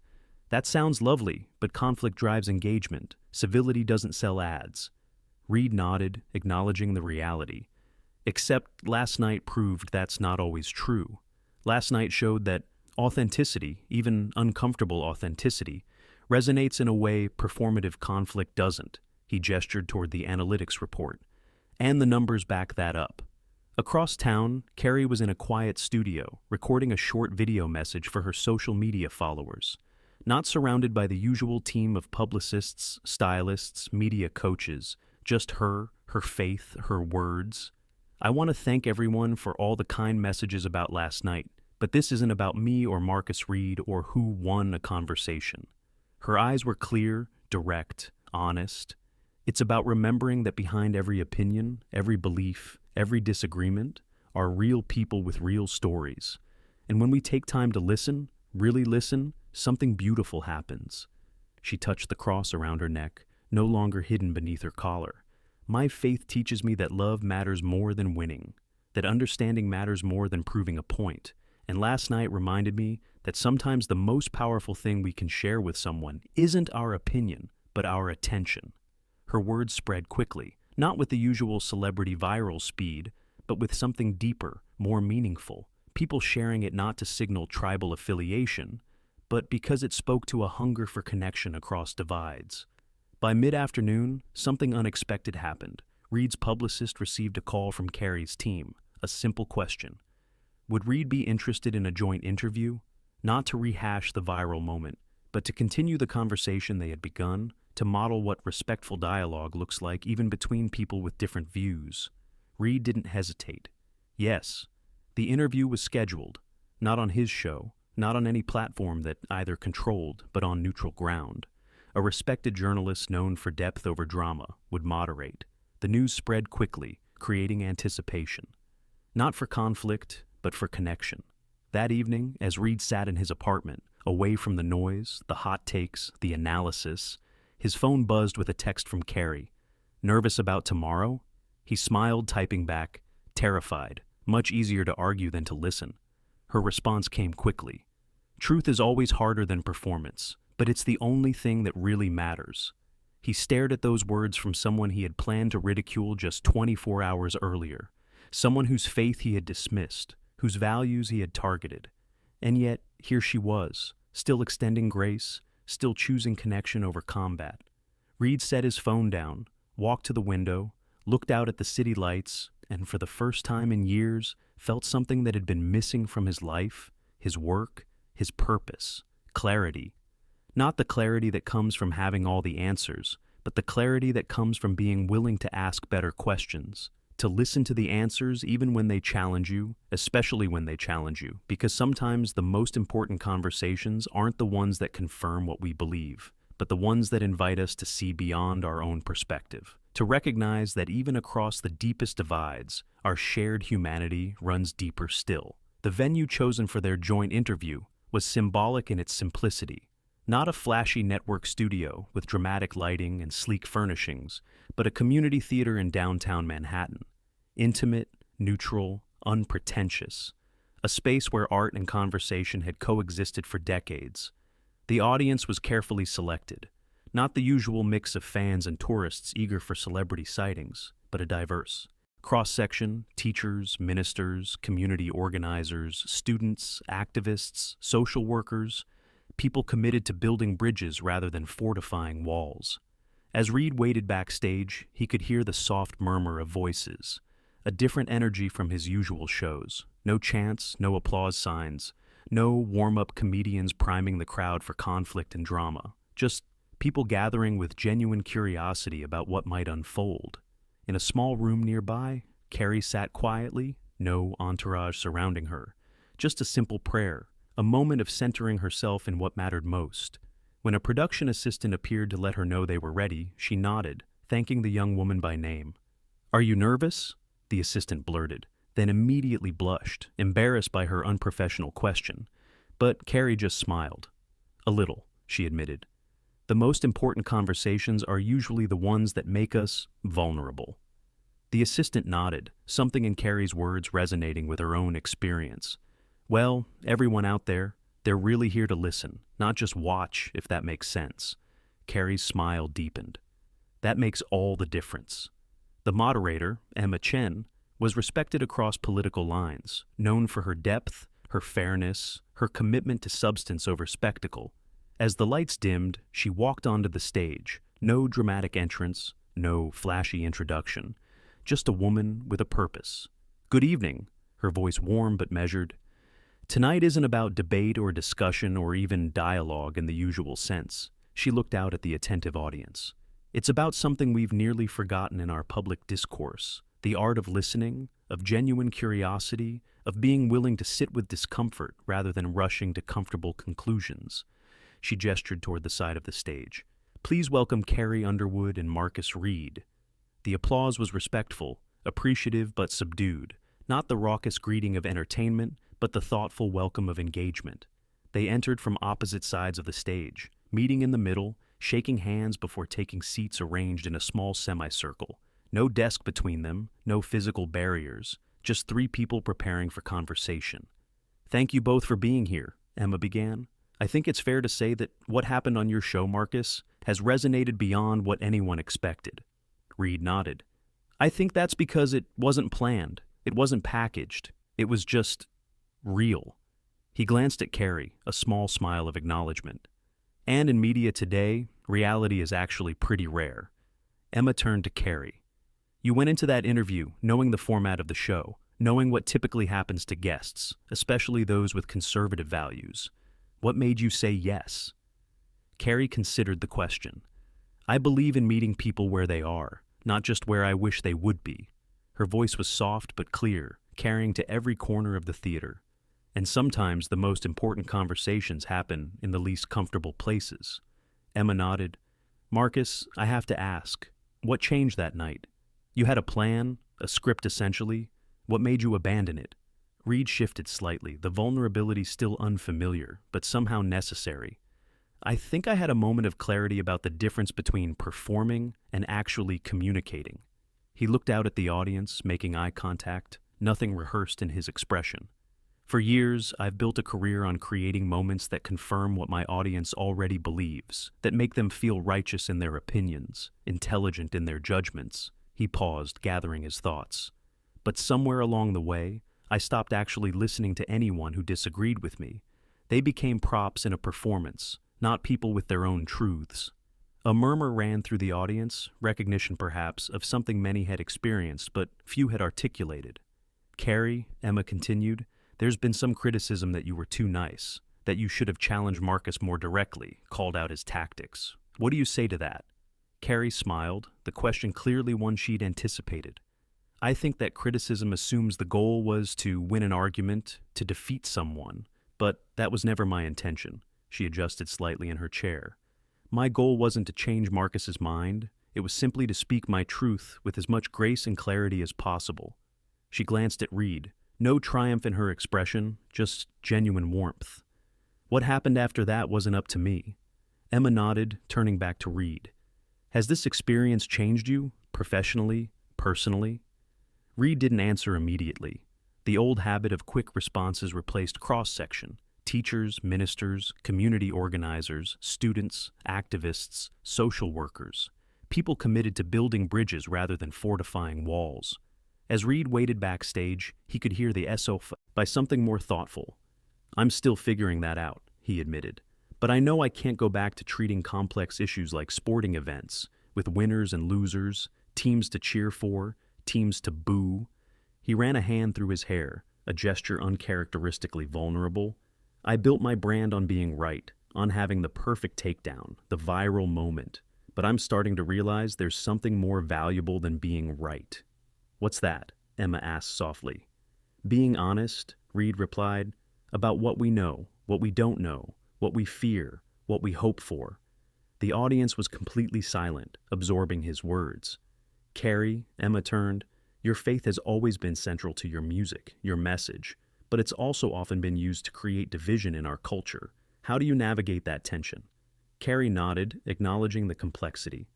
"That sounds lovely, but conflict drives engagement. Civility doesn't sell ads." Reed nodded, acknowledging the reality. "Except last night proved that's not always true. Last night showed that authenticity, even uncomfortable authenticity, resonates in a way performative conflict doesn't." He gestured toward the analytics report. "And the numbers back that up." Across town, Carrie was in a quiet studio, recording a short video message for her social media followers. Not surrounded by the usual team of publicists, stylists, media coaches, just her faith, her words. "I want to thank everyone for all the kind messages about last night, but this isn't about me or Marcus Reed or who won a conversation." Her eyes were clear, direct, honest. "It's about remembering that behind every opinion, every belief, every disagreement, are real people with real stories. And when we take time to listen, really listen, something beautiful happens." She touched the cross around her neck, no longer hidden beneath her collar. "My faith teaches me that love matters more than winning, that understanding matters more than proving a point. And last night reminded me that sometimes the most powerful thing we can share with someone isn't our opinion, but our attention." Her words spread quickly, not with the usual celebrity viral speed, but with something deeper, more meaningful. People sharing it not to signal tribal affiliation, but because it spoke to a hunger for connection across divides. By mid-afternoon, something unexpected happened. Reed's publicist received a call from Carrie's team. A simple question. Would Reed be interested in a joint interview? Not to rehash the viral moment, but to continue the conversation they had begun, to model what respectful dialogue looks like even between people with different views. Reed didn't hesitate. Yes, the interview was scheduled, not on his show, not on any platform that either controlled, but on neutral ground. A respected journalist known for depth over drama would moderate. The news spread quickly, creating anticipation. Not for conflict, but for connection. That evening, as Reed sat in his apartment, away from the noise, the hot takes, the analysis, his phone buzzed with a text from Carrie. Nervous about tomorrow? He smiled, typing back, terrified. Much easier to argue than to listen. Her response came quickly. Truth is always harder than performance, but it's the only thing that really matters. He stared at those words from someone he had planned to ridicule just 24 hours earlier, someone whose faith he had dismissed, whose values he had targeted. And yet, here she was, still extending grace, still choosing connection over combat. Reed set his phone down, walked to the window, looked out at the city lights, and for the first time in years, felt something that had been missing from his life, his work, his purpose, clarity. Not the clarity that comes from having all the answers, but the clarity that comes from being willing to ask better questions, to listen to the answers even when they challenge you, especially when they challenge you, because sometimes the most important conversations aren't the ones that confirm what we believe, but the ones that invite us to see beyond our own perspective, to recognize that even across the deepest divides, our shared humanity runs deeper still. The venue chosen for their joint interview was symbolic in its simplicity. Not a flashy network studio with dramatic lighting and sleek furnishings, but a community theater in downtown Manhattan. Intimate, neutral, unpretentious. A space where art and conversation had coexisted for decades. The audience was carefully selected. Not the usual mix of fans and tourists eager for celebrity sightings, but a diverse cross-section: teachers, ministers, community organizers, students, activists, social workers, people committed to building bridges rather than fortifying walls. As Reed waited backstage, he could hear the soft murmur of voices, a different energy from his usual shows. No chants, no applause signs, no warm-up comedians priming the crowd for conflict and drama. Just people gathering with genuine curiosity about what might unfold. In a small room nearby, Carrie sat quietly, no entourage surrounding her. Just a simple prayer, a moment of centering herself in what mattered most. When a production assistant appeared to let her know they were ready, she nodded, thanking the young woman by name. "Are you nervous?" the assistant blurted. then immediately blushed, embarrassed by her unprofessional question. But Carrie just smiled. "A little," she admitted. "The most important conversations are usually the ones that make us vulnerable." The assistant nodded, something in Carrie's words resonating with her own experience. "Well, everyone out there, they're really here to listen, not just watch, if that makes sense." Carrie's smile deepened. "That makes all the difference." The moderator, Emma Chen, was respected across political lines, known for her depth, her fairness, her commitment to substance over spectacle. As the lights dimmed, she walked onto the stage. No dramatic entrance, no flashy introduction. Just a woman with a purpose. "Good evening," her voice warm but measured. "Tonight isn't about debate or discussion or even dialogue in the usual sense." She looked out at the attentive audience. "It's about something we've nearly forgotten in our public discourse. The art of listening, of genuine curiosity, of being willing to sit with discomfort rather than rushing to comfortable conclusions." She gestured toward the side of the stage. "Please welcome Carrie Underwood and Marcus Reed." The applause was respectful, appreciative but subdued, not the raucous greeting of entertainment, but the thoughtful welcome of engagement. They entered from opposite sides of the stage, meeting in the middle, shaking hands before taking seats arranged in a small semicircle. No desk between them, no physical barriers, just three people preparing for conversation. "Thank you both for being here," Emma began. "I think it's fair to say that what happened on your show, Marcus, has resonated beyond what anyone expected." Reed nodded. "I think that's because it wasn't planned, it wasn't packaged, it was just real." He glanced at Carrie, a small smile of acknowledgement. "And in media today, reality is actually pretty rare." Emma turned to Carrie. "You went into that interview knowing the format of the show, knowing what typically happens to guests, especially those with conservative values. What made you say yes?" Carrie considered the question. "I believe in meeting people where they are, not just where I wish they would be." Her voice was soft but clear, carrying to every corner of the theater. "And sometimes the most important conversations happen in the least comfortable places." Emma nodded. "Marcus, I have to ask, what changed that night? You had a plan, a script essentially. What made you abandon it?" Reed shifted slightly, the vulnerability still unfamiliar, but somehow necessary. "I think I had a moment of clarity about the difference between performing and actually communicating." He looked out at the audience, making eye contact, nothing rehearsed in his expression. "For years, I've built a career on creating moments that confirm what my audience already believes, that make them feel righteous in their opinions, intelligent in their judgments." He paused, gathering his thoughts. "But somewhere along the way, I stopped actually listening to anyone who disagreed with me. They became props in a performance, not people with their own truths." A murmur ran through the audience, recognition perhaps of something many had experienced but few had articulated. "Carrie," Emma continued, "there's been some criticism that you were too nice, that you should have challenged Marcus more directly, called out his tactics. What do you say to that?" Carrie smiled, the question clearly one she'd anticipated. "I think that criticism assumes the goal was to win an argument, to defeat someone, but that was never my intention." She adjusted slightly in her chair. "My goal wasn't to change Marcus's mind, it was simply to speak my truth with as much grace and clarity as possible." She glanced at Reed, no triumph in her expression, just genuine warmth. "What happened after that wasn't up to me." Emma nodded, turning back to Reed. "Has this experience changed you, professionally, personally?" Reed didn't answer immediately. The old habit of quick responses replaced cross-section. Teachers, ministers, community organizers, students, activists, social workers. People committed to building bridges rather than fortifying walls. As Reed waited backstage, he could hear the SOF by something more thoughtful. "I'm still figuring that out," he admitted. "But I know I can't go back to treating complex issues like sporting events, with winners and losers, teams to cheer for, teams to boo." He ran a hand through his hair, a gesture uncharacteristically vulnerable. "I built my brand on being right, on having the perfect takedown, the viral moment. But I'm starting to realize there's something more valuable than being right." "What's that?" Emma asked softly. "Being honest," Reed replied, "about what we know, what we don't know, what we fear, what we hope for." The audience was completely silent, absorbing his words. "Carrie," Emma turned, Your faith has always been central to your music, your message, but it's also often been used to create division in our culture. How do you navigate that tension? Carrie nodded, acknowledging the complexity.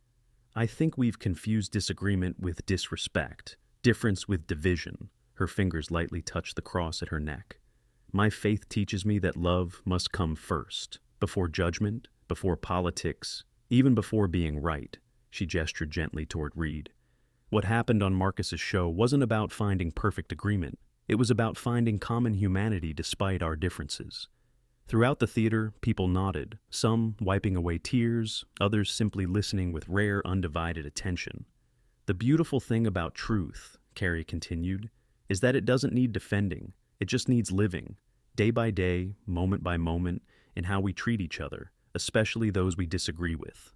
I think we've confused disagreement with disrespect, difference with division. Her fingers lightly touched the cross at her neck. My faith teaches me that love must come first, before judgment, before politics, even before being right. She gestured gently toward Reed. What happened on Marcus's show wasn't about finding perfect agreement. It was about finding common humanity despite our differences. Throughout the theater, people nodded, some wiping away tears, others simply listening with rare, undivided attention. The beautiful thing about truth, Carrie continued, is that it doesn't need defending. It just needs living, day by day, moment by moment, in how we treat each other, especially those we disagree with.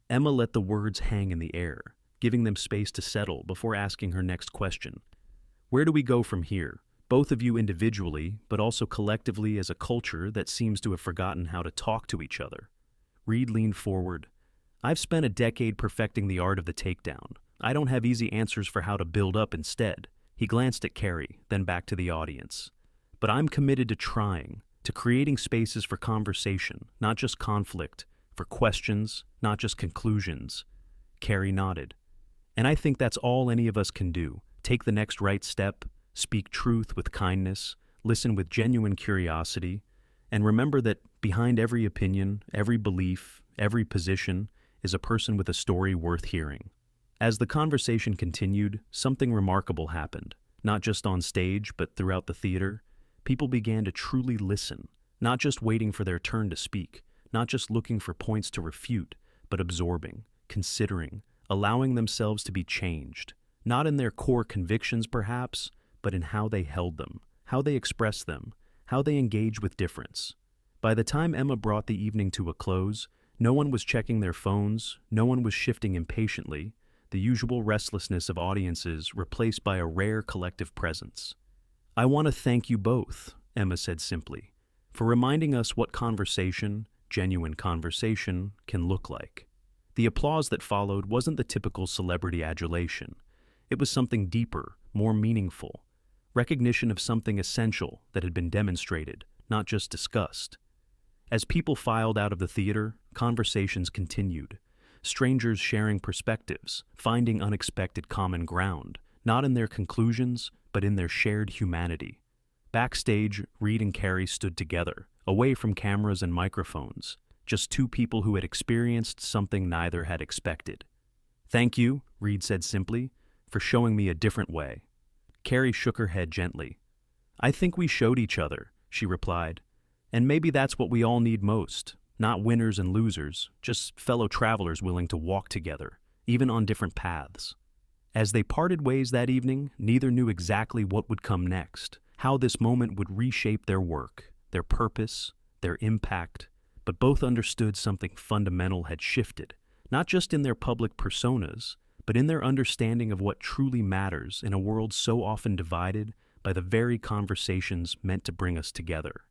Emma let the words hang in the air, giving them space to settle before asking her next question. Where do we go from here? Both of you individually, but also collectively as a culture that seems to have forgotten how to talk to each other. Reed leaned forward. I've spent a decade perfecting the art of the takedown. I don't have easy answers for how to build up instead. He glanced at Carrie, then back to the audience. But I'm committed to trying, to creating spaces for conversation, not just conflict, for questions, not just conclusions. Carrie nodded. And I think that's all any of us can do. Take the next right step, speak truth with kindness, listen with genuine curiosity, and remember that behind every opinion, every belief, every position is a person with a story worth hearing. As the conversation continued, something remarkable happened, not just on stage, but throughout the theater. People began to truly listen, not just waiting for their turn to speak, not just looking for points to refute, but absorbing, considering, allowing themselves to be changed, not in their core convictions perhaps, but in how they held them, how they expressed them, how they engaged with difference. By the time Emma brought the evening to a close, no one was checking their phones, no one was shifting impatiently, the usual restlessness of audiences replaced by a rare collective presence. I want to thank you both, Emma said simply, for reminding us what conversation, genuine conversation, can look like. The applause that followed wasn't the typical celebrity adulation. It was something deeper, more meaningful, recognition of something essential that had been demonstrated, not just discussed. As people filed out of the theater, conversations continued. Strangers sharing perspectives, finding unexpected common ground, not in their conclusions, but in their shared humanity. Backstage, Reed and Carrie stood together, away from cameras and microphones, just two people who had experienced something neither had expected. Thank you, Reed said simply, for showing me a different way. Carrie shook her head gently. I think we showed each other, she replied. And maybe that's what we all need most. Not winners and losers, just fellow travelers willing to walk together, even on different paths. As they parted ways that evening, neither knew exactly what would come next, how this moment would reshape their work, their purpose, their impact, but both understood something fundamental had shifted, not just in their public personas, but in their understanding of what truly matters in a world so often divided by the very conversations meant to bring us together.